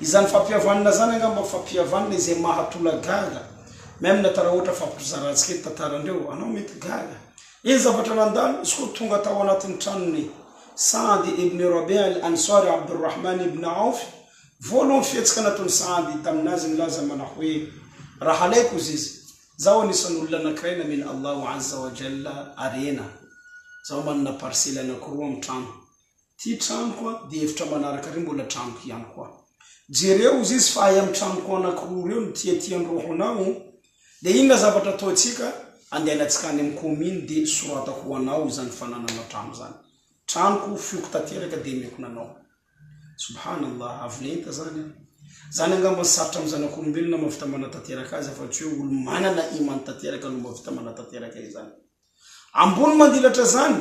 Izany fampiavana zany angamba fampiavana izay mahatola gaga, même na tara ohatra fampizaratsika tantarandreo anao mety gaga. Iny zavatra nandalo izy koa tonga tao anatin'ny tranony Sa'd ibn Rabi' al-Ansari Abdurrahman ibn Auf, voalohany fihetsika nataony Sa'd taminazy milaza manao hoe raha alaiko izy zao anisan'ny olona anankiray nameny Allahu azza wa jalla arena, zao manana parcelle anankiroa amin'ny trano, ty trano koa dia efitra manaraka reo mbola tranoko ihany koa. Jereo izy fa ay amin'ny tranoko anankiroa reo ny tiatian'ny rohonao, dia inona zavatra ataontsika andehanantsika any amin'ny commune dia soratako anao izany fananana trano zany, tranoko fioko tanteraka dia meko nanao. Subhanallah, avolenta zany zany angamba sarotra amin'ny zanak'olombelona mavita manatanteraka azy afa-tsy hoe olo manana imany tanteraka no mavita manatanteraka izany. Ambony mandilatra zany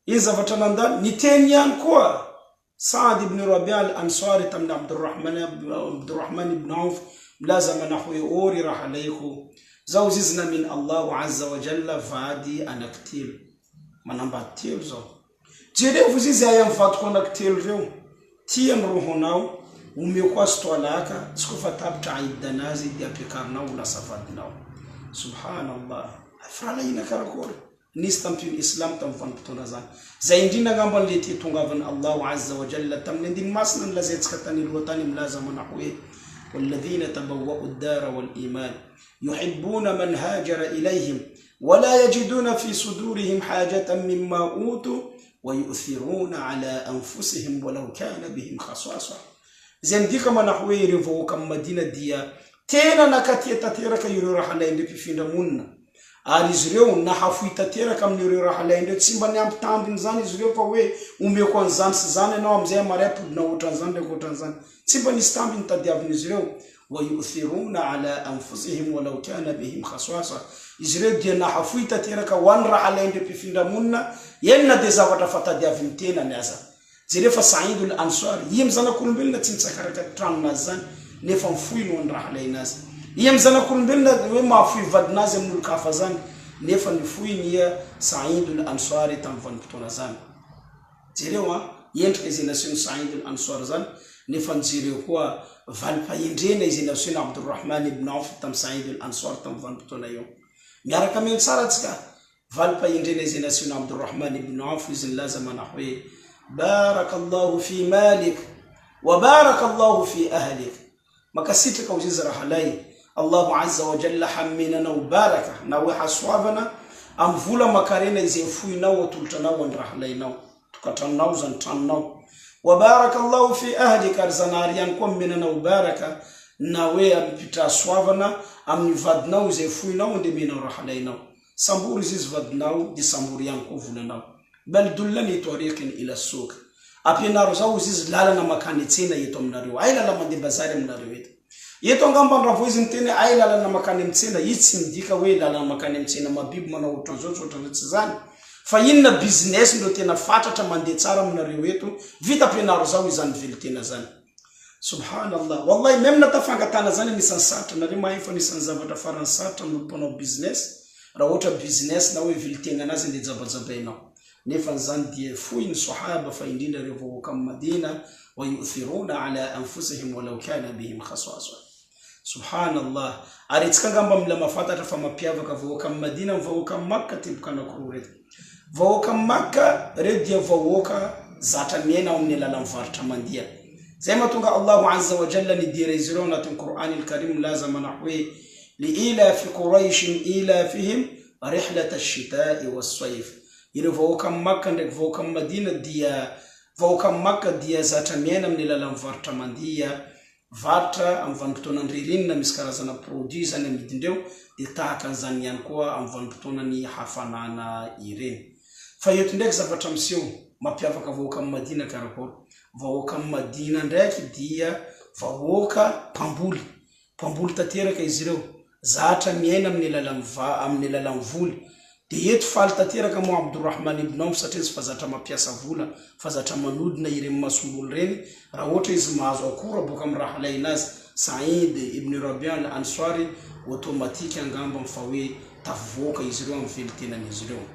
iny zavatra nandalo niteny ihany koa Sa'd ibn Rabi' al-Ansari tamin'ny Abdurrahman ibn Auf milaza manao hoe ory raha alaiko zao izy nameny Allahu azza wa jalla vady anankitelo, manambady telo zao. Jereo izy ay amin'ny vadiko anankitelo reo, tiany rohonao omeko azy toalaka tsy koa fa tapitra aidanazy dia ampiakarinao ho lasa vadinao. Subhanallah, firalaina karakory nisy tamin'ny Islam tamin'ny vanim-potoana zany. Zay indrindra angamba le tia tongavan'ny Allahu azza wa jalla tamin'ny andiny masina nilazaintsika tany aloha tany milaza manao hoe والذين تبوأوا الدار والإيمان يحبون من هاجر إليهم ولا يجدون في صدورهم حاجة مما أوتوا ويؤثرون على أنفسهم ولو كان بهم خصاصة. Zendika manao hoe ireo vahoaka amin'ny Madina dia tena nakatia tanteraka ireo raha alaindreo mpifindra monina, ary izy ireo nahafoy tanteraka amin'ireo raha alaindreo, tsy mba niampitambiny zany izy ireo fa hoe omeko an'izany sy zany ianao amizay amary apodina ohatran'izany ndraiky ohatran'izany, tsy mba nisy tambiny tadiavin'izy ireo. Wa yu'thiruna ala anfusihim walau kana bihim khaswasa, izy ireo dia nahafoy tanteraka ho an'ny raha alaindreo mpifindra monina, enina dia zavatra fatadiavin'ny tena ny aza. Jereo fa Sa'id al-Ansari iha mizanak'olombelona tsy nitsakaraka tranonazy zany nefa mifoy no ny raha alainazy, iha mizanak'olombelona hoe mahafoy vadinazy amin'ny olo-kafa zany nefa nifoy niha Sa'id al-Ansari tamin'ny vanim-potoana zany. Jereo endrika izay nasiony Sa'id al-Ansari zany nefa jereo koa valim-pahendrena izay nasiony Abdurrahman ibn Auf tamin'ny Sa'id al-Ansari tamin'ny vanim-potoana eo. Miaraka ameo tsara tsika valim-pahendrena izay nasiony Abdurrahman ibn Auf izy nilaza manao hoe barakallahu fi malik wa barakallahu fi ahlik, makasitraka izy raha lay Allahu azza wa jalla hamminanao baraka na hoe hasoavana amin'ny vola makarena izay foinao atolotranao any raha lainao tokatranonao zany tranonao. Wa barakallahu fi ahlik, ary zanahary ihany koa menanao baraka na hoe ampitra soavana amin'ny vadinao izay foinao dia menao raha lainao. Sambory izy vadinao dia sambory ihany koa volanao. Bal dullani tariqin ila suq, apianaro zao izy lalana makany tsena eto aminareo, ay lala mandeha bazary aminareo eto. Eto angamba raha vo izy miteny ay lalana makany amin'ny tsena, izy tsy midika hoe lalana makany amin'ny tsena mabiby manao ohatran'izao ohatran'izao tsy zany, fa inona business ndro tena fatratra mandeha tsara aminareo eto, vita apianaro zao izany velo tena zany. Subhanallah, wallahi même na tafangatana zany anisan'ny sarotra, nareo mahay fa anisan'ny zavatra farany sarotra amin'ny mpanao business, raha ohatra business na hoe vilitena anazy nde jabajabainao. Nefa zany dia foy ny sahaba fa indrindra ireo vahoaka amin'ny Madina, wa yu'thiruna ala anfusihim walau kana bihim khaswasa. Subhanallah, ary tsika angamba mila mafantatra fa mapiavaka vahoaka amin'ny Madina amin'ny vahoaka amin'ny Makka teboka anankiroa reto. Vahoaka amin'ny Makka reo dia vahoaka zatra miaina amin'ny alalan'ny varotra mandiha. Zay mahatonga Allahu azza wa jalla nidira izy ireo anatin'ny Qur'an al-Karim milaza manao hoe li'ilafi quraishin ilafihim rihlata ash-shita'i was-sayf. Ireo vahoaka amin'ny Makka ndraiky vahoaka amin'ny Madina dia vahoaka amin'ny Makka dia zatra miaina amin'ny alalan'ny varotra mandiha varatra amin'ny vanim-potoana ny ririnina misy karazana produit zany amidindreo dia tahaka an'izany ihany koa amin'ny vanim-potoana ny hafanana ireny. Fa eto ndraiky zavatra miseho mampiavaka vahoaka amin'ny Madina karakory. Vahoaka amin'ny Madina ndraiky dia vahoaka mpamboly tanteraka izy ireo, zatra miaina amin'ny alalan'ny voly. Dia eto faly tanteraka mo Abdurrahman ibn Auf satria tsy fazatra mampiasa vola, fazatra manodina ireny masombolo reny. Raha ohatra izy mahazo akora boka amin'ny raha ilainazy, Saïd ibn Rabi'a al-Ansari, automatique angamba fa hoe tavoaka izy ireo amin'ny velitenan'izy ireo.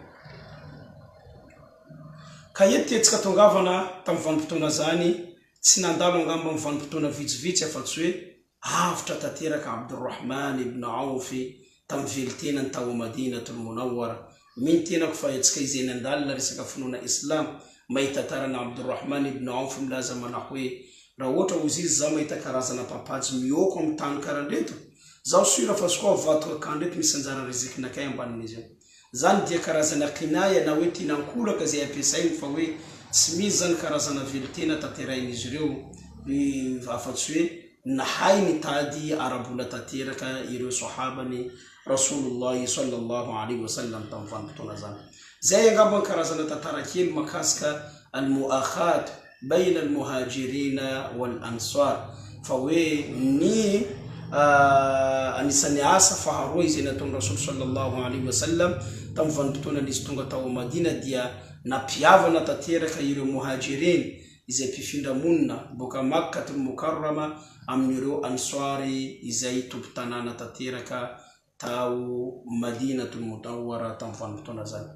Ka eto tetsika tongavana tamin'ny vanim-potoana zany tsy nandalo angamba amin'ny vanim-potoana vitsivitsy afa-tsy hoe avitra tanteraka Abdurrahman ibn Auf tamin'ny velitenany tao Madinatul Munawwara. Miny tenako fa etsika izay nandalina resaka finoana Islam mahita tarana Abdurrahman ibn Auf milaza mana hoe raha ohatra ozy izy zaho mahita karazana papatsy mioko amin'ny tany karandreto, zaho sura fa sy koa vato akandreto misy anjara rezikinakay ambanin'izy io. Zany dia karazana kinaya na hoe tinankolaka zay ampiasainy fa hoe tsy misy zany karazana velitena tanterahin'izy ireo afa-tsy hoe nahay nitady arabola tanteraka ireo sahabany Rasulullah sallallahu alaihi wasallam tamin'ny vanim-potoana zany. Zay angamba karazana tantara kely makasika al-mu'akhat baina al-muhajirina wal-ansar, fa hoe ny anisany asa faharoa izay nataon'ny Rasul sallallahu alaihi wasallam tamin'ny vanim-potoanan'izy tonga tao Madina dia nampiavana tanteraka ireo muhajirin izay mpifindra monina boka Makkatul Mukarrama amin'ireo ansary izay tompo-tanàna tanteraka tao Madinatul Munawwara tamin'ny vanim-potoana zany.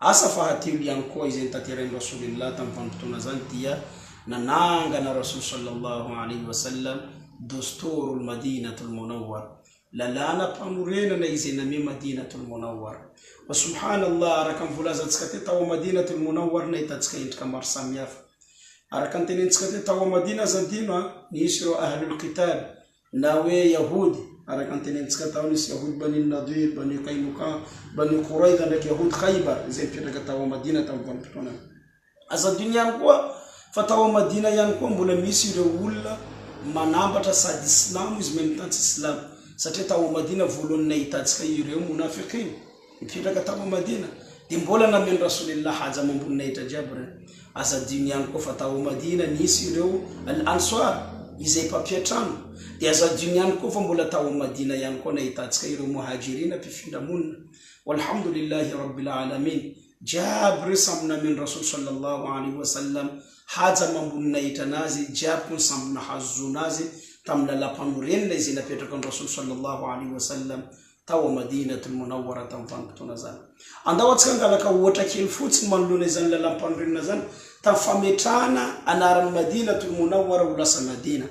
Asa fahatelo ihany koa izay tanterain'i Rasulillah tamin'ny vanim-potoana zany dia nanangana Rasul sallallahu alaihi wasallam Dusturul Madinatul Munawwara, lalana mpanorenana izay name Madinatul Munawwara. Wa subhanallah, araka mivolazantsika te tao Madinatul Munawwara nahitantsika endrika maro samihafa. Araka ny tenentsika te tao Madina zandino nisy ireo ahlul kitab na hoe Yahudi. Araka ny tenentsika tao nisy Yahudi Bani Nadir, Bani Kainuka, Bani Quraidha ndraiky Yahudi Khaybar izay mipetraka tao Madina tamin'ny vanim-potoana. Azadino ihany koa fa tao Madina ihany koa mbola misy ireo olona manambatra sady Islam izy mitantsa Islam, satria tao Madina voalohany nahitantsika ireo munafiqin mipetraka tao Madina dia mbola namen'ny Rasulillah haja mambony nahitra jiaby reny. Azadino ihany koa fa tao Madina nisy ireo al-ansar izay mpampiatrano, dia azadino ihany koa fa mbola tao Madina ihany koa nahitantsika ireo muhajirina mpifindra monina. Walhamdulillahi rabbil alamin, jiaby ireo samby namen'ny Rasul sallallahu alaihi wasallam haja mambony nahitra anazy, jiaby koa samby nahazo zonazy tamin'ny lalam-panorenina izay napetraka ny Rasul sallallahu alaihi wasallam tao Madinatul Munawwara tamin'ny vanim-potoana zany. Andao atsika angalaka ohatra kely fotsiny manoloana izany lalam-panorenina zany tamin'ny fametrahana anaran'ny Madinatul Munawwara ho lasa Madina.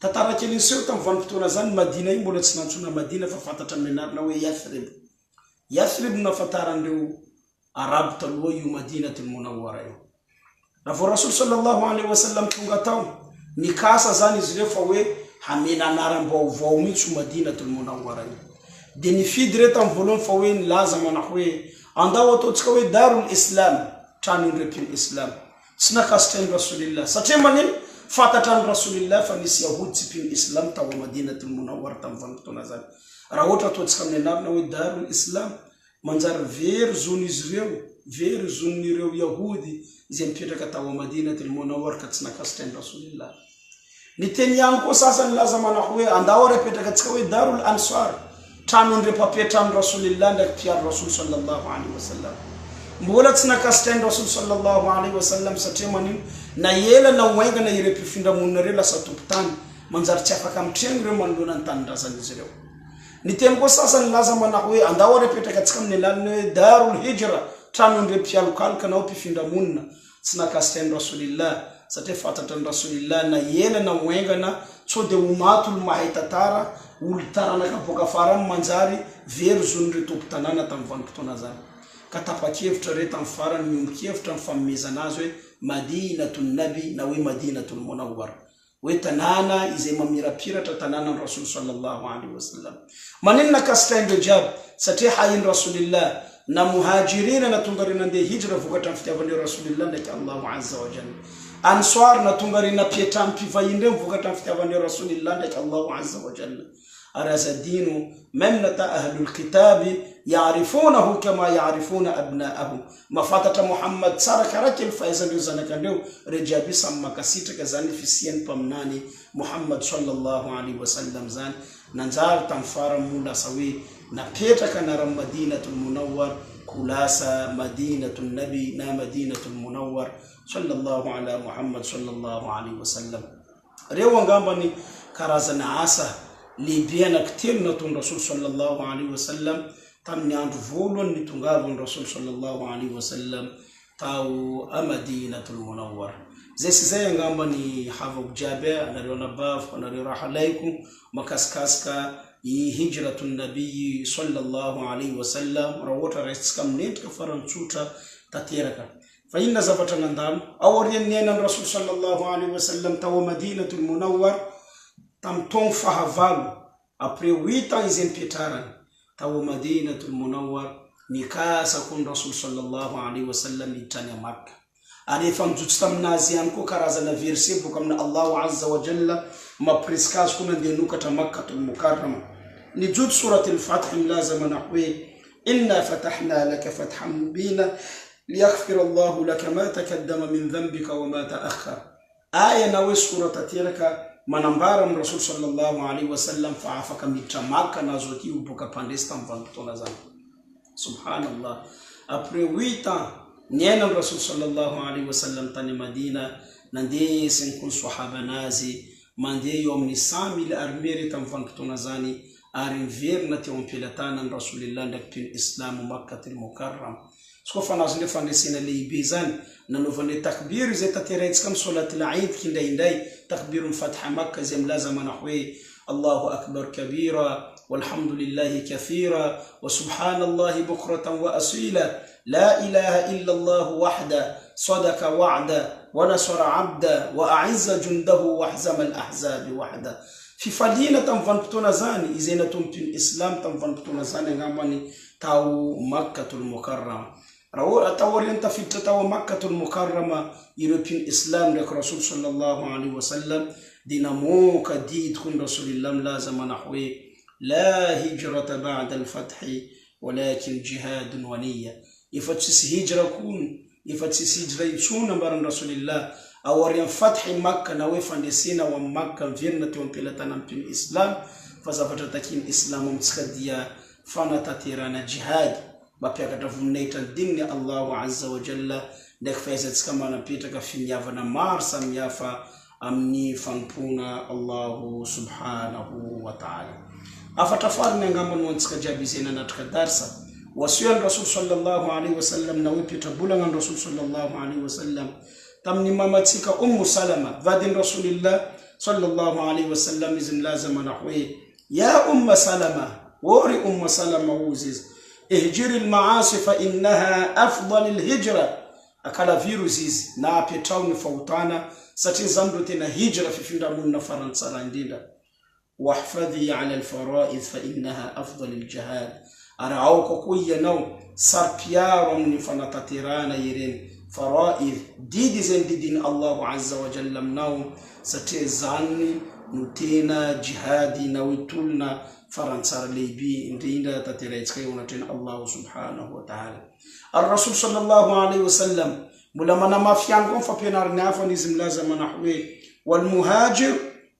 Tantara kely niseho tamin'ny vanim-potoana zany Madina io mbola tsy nantsona Madina fa fantatra amin'ny anarana hoe Yathrib. Yathrib nafantaran'ireo Arabu taloha io Madinatul Munawwara io. Raha vao Rasul sallallahu alaihi wasallam tonga tao nikasa zany izy ireo fa hoe hamena anaram-baovao mihitsy Madinatul Munawwara io. Dia nifidy reto amin'ny voalohany fa hoe nilaza mana hoe andao ataontsika hoe Darul Islam, trano indrepin'ny Islam. Tsy nakasitrain'ny Rasulillah satria manino fantatrany Rasulillah fa nisy Yahudi tsy mpin'ny Islam tao Madinatul Munawwara tamin'ny vanim-potoana zany. Raha ohatra ataontsika amin'ny anarana hoe Darul Islam, manjary very zon'izy ireo, very zon'ireo Yahudi izay mipetraka tao Madinatul Munawwara ka tsy nakasitrain'ny Rasulillah. Ny teny ihany koa sasany laza mana hoe andao apetraka antsika hoe Darul Ansar, trano ndre mpampiatrano Rasulillah ndraiky mpiaro Rasul sallallahu alaihi wasallam. Mbola tsy nakasitrain'ny Rasul sallallahu alaihi wasallam satria manino na ela na oaingana ireo mpifindra monina ireo lasa tompo-tany, manjary tsy afaka mitrehana ireo manoloana ny tanindrazan'izy ireo. Ny teny koa sasany laza mana hoe andao apetraka antsika amin'ny alalany hoe Darul Hijra, trano ndre mpialokaloka na mpifindra monina. Tsy nakasitrain'ny Rasulillah satria fantatran'ny Rasulillah na ela na oaingana so dia ho maty olo mahay tantara, olo taranaka boka afara manjary very zon'ireo tompo-tanàna tamin'ny vanim-potoana zany. Ka tapa-kevitra re tamin'ny farany miombon-kevitra ny famomezana azy hoe Madinatul Nabi na hoe Madinatul Munawwara, hoe tanàna izay mamirapiratra tanànan'ny Rasul sallallahu alaihi wasallam. Manino nakasitrain'ireo jiaby satria hain'ny Rasulillah na muhajirina na tonga reo nandeha hijra vokatra amin'ny fitiavan'ireo Rasulillah ndraiky Allahu azza wa jalla. answar na tungarina pietam pivayinde mvukata fitavani rasulillah ndak Allah azza wa jalla arasa dinu memnata ahlul kitabi ya'rifunahu kama ya'rifuna abna'ahum mafatata Muhammad saraka rakil faizan yuzanaka ndio rejabi samma kasita kazani fisien pamnani Muhammad sallallahu alaihi wasallam zan nanzal tamfara mula sawi na peta kana Madinatul Munawwar kulasa Madinatul Nabi na Madinatul Munawwar sallallahu ala Muhammad sallallahu alaihi wasallam rewa ngamba ni karazana asa libiana ktilna tun Rasul sallallahu alaihi wasallam tamni andu volon ni tungavon Rasul sallallahu alaihi wasallam tau Madinatul Munawwar zesi zaya ngamba ni hafuk jabe anariona baf anariona alaikum makaskaska hijratun nabii sallallahu alaihi wasallam rawota reskam net ka faranchuta tatiraka fa inna zabatan ndam awriyan nena Rasul sallallahu alaihi wasallam taw Madinatul Munawwar tam ton fahaval après 8 ans en pitaran taw Madinatul Munawwar nikasa kun Rasul sallallahu alaihi wasallam itanya Makkah ani fam jutstam nazian ko karazana verset bu kamna Allah azza wa jalla ma preskas kuna denuka ta Makkatul Mukarrama ni jud surat al-Fath lazama nahwi inna fatahna laka fathan mubina liyaghfir Allah laka ma taqaddama min dhanbika wa ma ta'akhkhar aya nawi surat tilka manambara Rasul sallallahu alaihi wasallam faafaka mitamaka nazoti ubuka pandestam vantona zan subhanallah après 8 ans nena Rasul sallallahu alaihi wasallam tani Madina nande sen kun sahaba nazi mande yom ni 100,000 armeri tam vantona zani arriver na te ompelatana Rasulillah ndak pin Islam Makkatul Mukarram sko fanas ne fanesina libizan na novane takbir zeta terets kam salat al-Eid kinda indai takbir fath Makkah zem lazama nahwi Allahu akbar kabira walhamdulillahi kathira wa subhanallahi bukratan wa asila la ilaha illa Allah wahda sadaqa wa'da wa nasara 'abda wa a'izza jundahu wa ahzama al-ahzab wahda fi fadina tamvantuna zani izena tumpin Islam tamvantuna zani ngamani taw Makkatul Mukarrama rawa atawarienta fitta taw Makkatul Mukarrama European Islam dak Rasul sallallahu alaihi wasallam dinamo kadid kun Rasulillah lazama nahwi la hijrata ba'da al-fath walakin jihad wa niyya ifatsis hijra kun ifatsis hijra suna baran Rasulillah awarian fath Makkah na wefandesina wa Makkah virnati wampelata pin Islam fazapata takin Islam mtskadia fana tatirana jihad bapia katavuneta dinni Allah azza wa jalla dak faizat kama na pita ka finyava na marsa myafa amni fanpuna Allah subhanahu wa ta'ala afatafari ngamon wonska jabizena natka darsa wasiyan Rasul sallallahu alaihi wasallam na wipita bulangan Rasul sallallahu alaihi wasallam tamni mamatika Salama vadin Rasulillah sallallahu alaihi wasallam izin lazama nahwi ya Salama wori Salama wuziz ihjiri al-ma'asi fa innaha afdal al-hijra akala viruses na apetawni fautana sati zamdo tena hijra fi finda munna faransa ndinda wahfadhi ala al-fara'id fa innaha afdal al-jihad arauko kuya naw sarpiyarum ni fanatatirana yiren fara'id didi zendidin Allah azza wa jalla naw sati zanni nutena jihadi nawitulna faransar libi ndinda tatiretskai unatin Allah subhanahu wa ta'ala ar-rasul sallallahu alaihi wasallam mulamana mafian kon fa penar nafa nizim lazama nahwi wal muhajir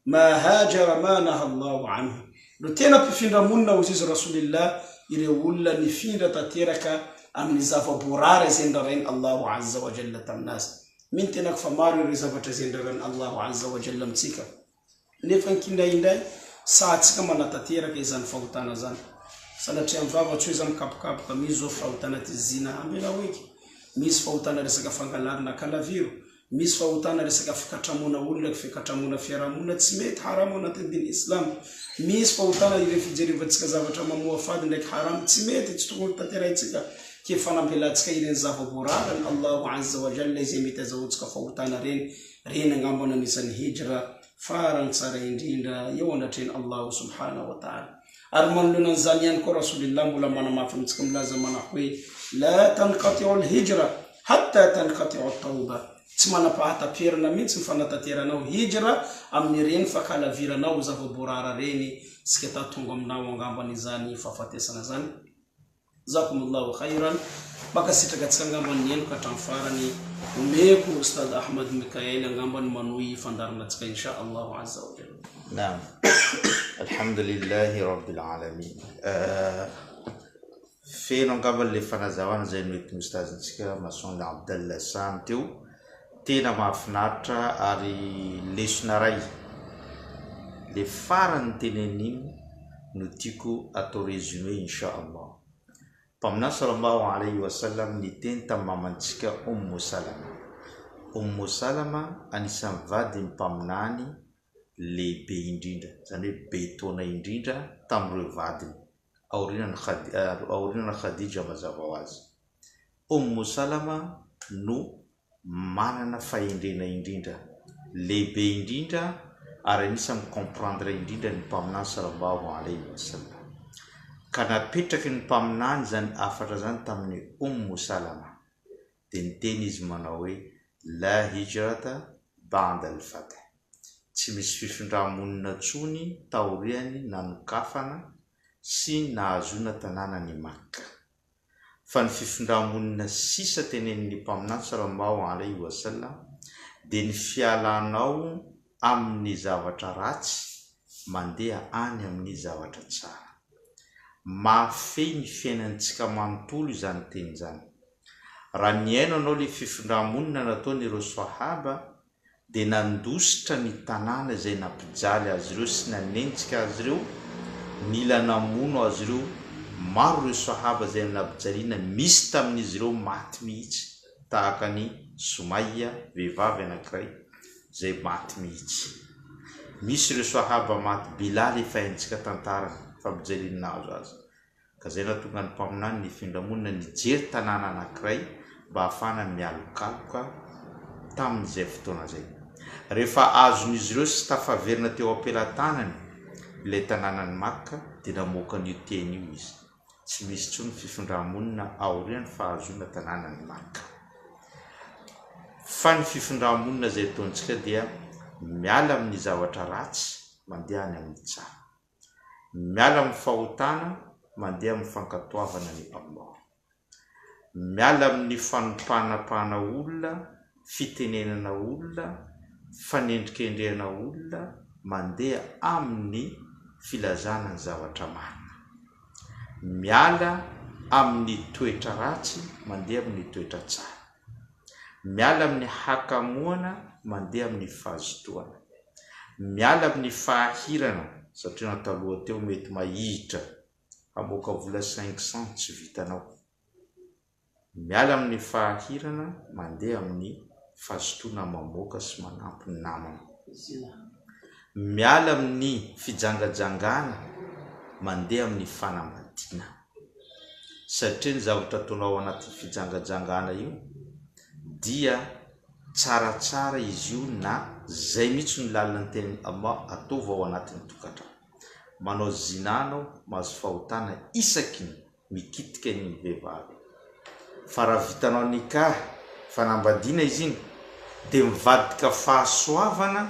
ma hajara ma naha Allah anhu lutena pifinda munna uziz Rasulillah ile wulla ni finda tatiraka amni zafa burare zendarin Allah azza wa jalla tamnas mintinak famari rizabata zendarin Allah azza wa jalla mtsika nefan kinda indai saat kama natatira kizan fautana zan salati amvava chuizam kapkap kamizo fautana tizina ambela wiki mis fautana resaka fangalar na kalaviru mis fautana resaka fikatamuna ulle fikatamuna fiaramuna tsimet haramuna tindin Islam mis fautana ile fijeri vatska zavata mamuafad nek haram tsimet tsutul tatira itsika kifana bila tska ile zafa buraran Allah azza wa jalla zemita zawutska fautana ren ngambona nisan hijra faran sara indinda yawnatin Allah subhanahu wa ta'ala armandunan zanyan ko Rasulillah mulamana mafumtskum lazama nahwi la tanqati'u al-hijra hatta tanqati'u at-tawba tsy manapahataperana mihitsy mifanatateranao hijra amin'ny reny fakalaviranao zava-borara reny sika tatonga aminao angambany zany fahafatesana zany. Jazakumullahu khairan. Makasitraka tsika angambany eno ka hatramin'ny farany omeko Ustad Ahmad Mikael angambany manohy fandarana tsika insha Allah azza wa jalla. Naam. Alhamdulillahi rabbil alamin. Feno angambany le fanazawana zay mety ustazintsika Masonda Abdallah Sam teo. Tena mahafinaritra ary lesona ray le farany teneniny no tiako atao résumé insha Allah. Mpaminany sallallahu alayhi wa sallam ny teny tamin'ny mamantsika Ummu Salama anisan'ny vady mpaminany lehibe indrindra, zany hoe be taona indrindra tamin'ireo vadiny aorian'ny Khadija mazava ho azy. Ummu Salama no manana fahendrena indrindra lehibe indrindra ary anisan'ny comprendre indrindra ny mpaminany sallallahu alayhi wa sallam. Ka napetraky ny mpaminany zany afatra zany tamin'ny Ummu Salama dia niteny izy manao hoe la hijrata ba'da al-fath, tsy misy fifindramonina tsony taoriany nanokafana sy nahazona tanànany Makka. Fa ny fifindramonina sisa tenenin'ny mpaminany sallallahu alayhi wa sallam dia ny fialanao amin'ny zavatra ratsy mandeha any amin'ny zavatra tsara. Mafey ny fiainantsika manontolo izany teny zany. Raha niaino anao le fifindramonina nataon'ireo sahaba dia nandositra ny tanàna izay nampijaly azy ireo sy nanenjika azy ireo, nila namono azy ireo. Maro ireo sahaba izay nampijaliana, misy tamin'izy ireo maty mihitsy, tahaka ny Sumayya, vehivavy anankiray izay maty mihitsy. Misy ireo sahaba maty, Bilal efa haintsika tantara fampijaliana azo azy. Ka zay nahatonga ny mpaminany ny fifindramonina nijery tanàna anankiray mba ahafahana mialokaloka tamin'izay fotoana zay. Rehefa azon'izy ireo sy tafaverina teo ampelantanany ilay tanànany Makka dia namoaka n'io teny io izy. Tsy misy tsony fifindramonina aorian'ny fahazona tanànany Makka. Fa ny fifindramonina zay ataontsika dia miala amin'ny zavatra ratsy mandeha any amin'ny tsara, miala amin'ny fahotana mandeha amin'ny fankatoavana ny Allah, miala amin'ny fanompanapana olona, fitenenana olona, fanendrikendrehana olona mandeha amin'ny filazana ny zavatra marina, miala amin'ny toetra ratsy mandeha amin'ny toetra tsara, miala amin'ny hakamoana mandeha amin'ny fahazotoana, miala amin'ny fahahirana satria nataloha teo mety mahitra hamoaka vola 500 tsy vitanao, miala amin'ny fahahirana mandeha amin'ny fahazotoana mamoaka sy manampy ny namana, miala amin'ny fijangajangana mandeha amin'ny fanambadiana. Satria ny zavatra ataonao anaty fijangajangana io dia tsaratsara izy io, na zay mihitsy ny lalina teny Allah ataova ao anatin'ny tokantrano. Manao zinanao mahazo fahotana isaky ny mikitika ny vehivavy. Fa raha vitanao nikah, fanambadiana izy iny, dia mivadika fahasoavana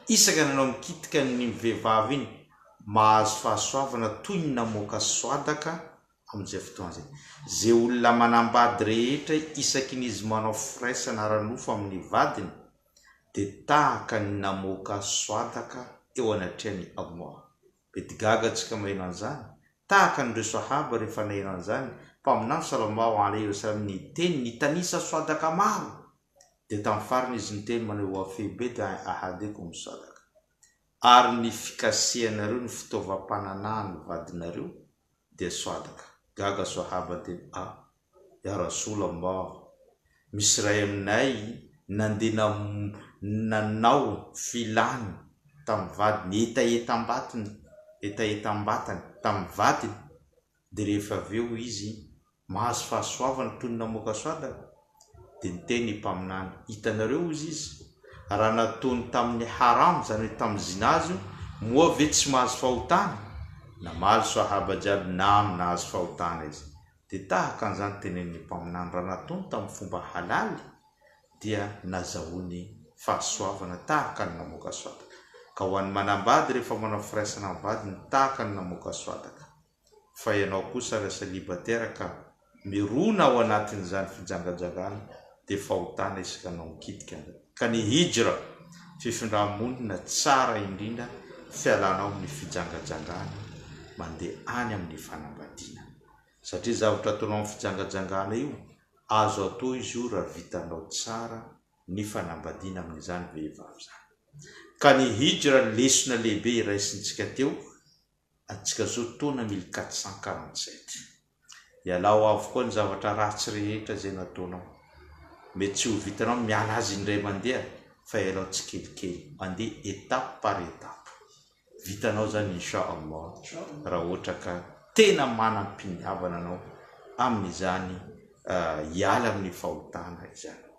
isaka nanao mikitika ny vehivavy iny, mahazo fahasoavana toy ny namoaka soadaka amin'izay fotoana zay. Zay olona manambady rehetra isaky n'izy manao firaisana ranofo amin'ny vadiny dia tahaka ny namoaka soadaka eo anatrehan'ny Allah. Mety gaga antsika maheno an'izany, tahaka n'ireo sahaba rehefa naheno an'izany, mpaminany sallallahu alayhi wa sallam ny teny nitanisa soadaka maro, dia tamin'ny farany izy niteny manao wa fi bid'i ahadikum sadaka, ary ny fikasihanareo ny fitaovam-pananahany vadinareo dia soadaka. Gaga sahaba teny ya Rasulallah, misy ray aminay nandeha nanao filany tamin'ny vadiny, etaetam-batany tamin'ny vadiny, dia rehefa aveo izy mahazo fahasoavana toy ny namoaka soadaka, dia niteny mpaminany, hitanareo ozy izy raha nataony tamin'ny haram, zany hoe tamin'ny zinazy, moa ve tsy mahazo fahotana? Namaly sahaba jiaby nam nahazo fahotana izy. Dia tahaka an'izany tenen'ny mpaminany, raha nataony tamin'ny fomba halaly dia nazahoany fahasoavana tahaka ny namoaka soataka. Ka ho an'ny manambady rehefa manao firaisana ambady ny tahaka ny namoaka soataka. Fa ianao kosa raha célibataire ka mirona ao anatin'izany fijangajangana dia fahotana isakanao mikitika. Ka ny hijra fifindra-monina tsara indrindra fialanao amin'ny fijangajangana mandeha any amin'ny fanambadiana. Satria zavatra ataonao amin'ny fijangajangana io azo atao izy io raha vitanao tsara ny fanambadiana amin'izany vehivavy zany. Ka ny hijra lesona lehibe iraisintsika teo atsika zao taona 1447. Ialao avokoa ny zavatra ratsy rehetra zay nataonao. Mety tsy ho vitanao miala azy indray mandeha fa ialao tsikelikely mandeha étape par étape. Vitanao zany inshallah raha ohatra ka tena manam-piniavana anao amin'izany hiala amin'ny fahotana izany.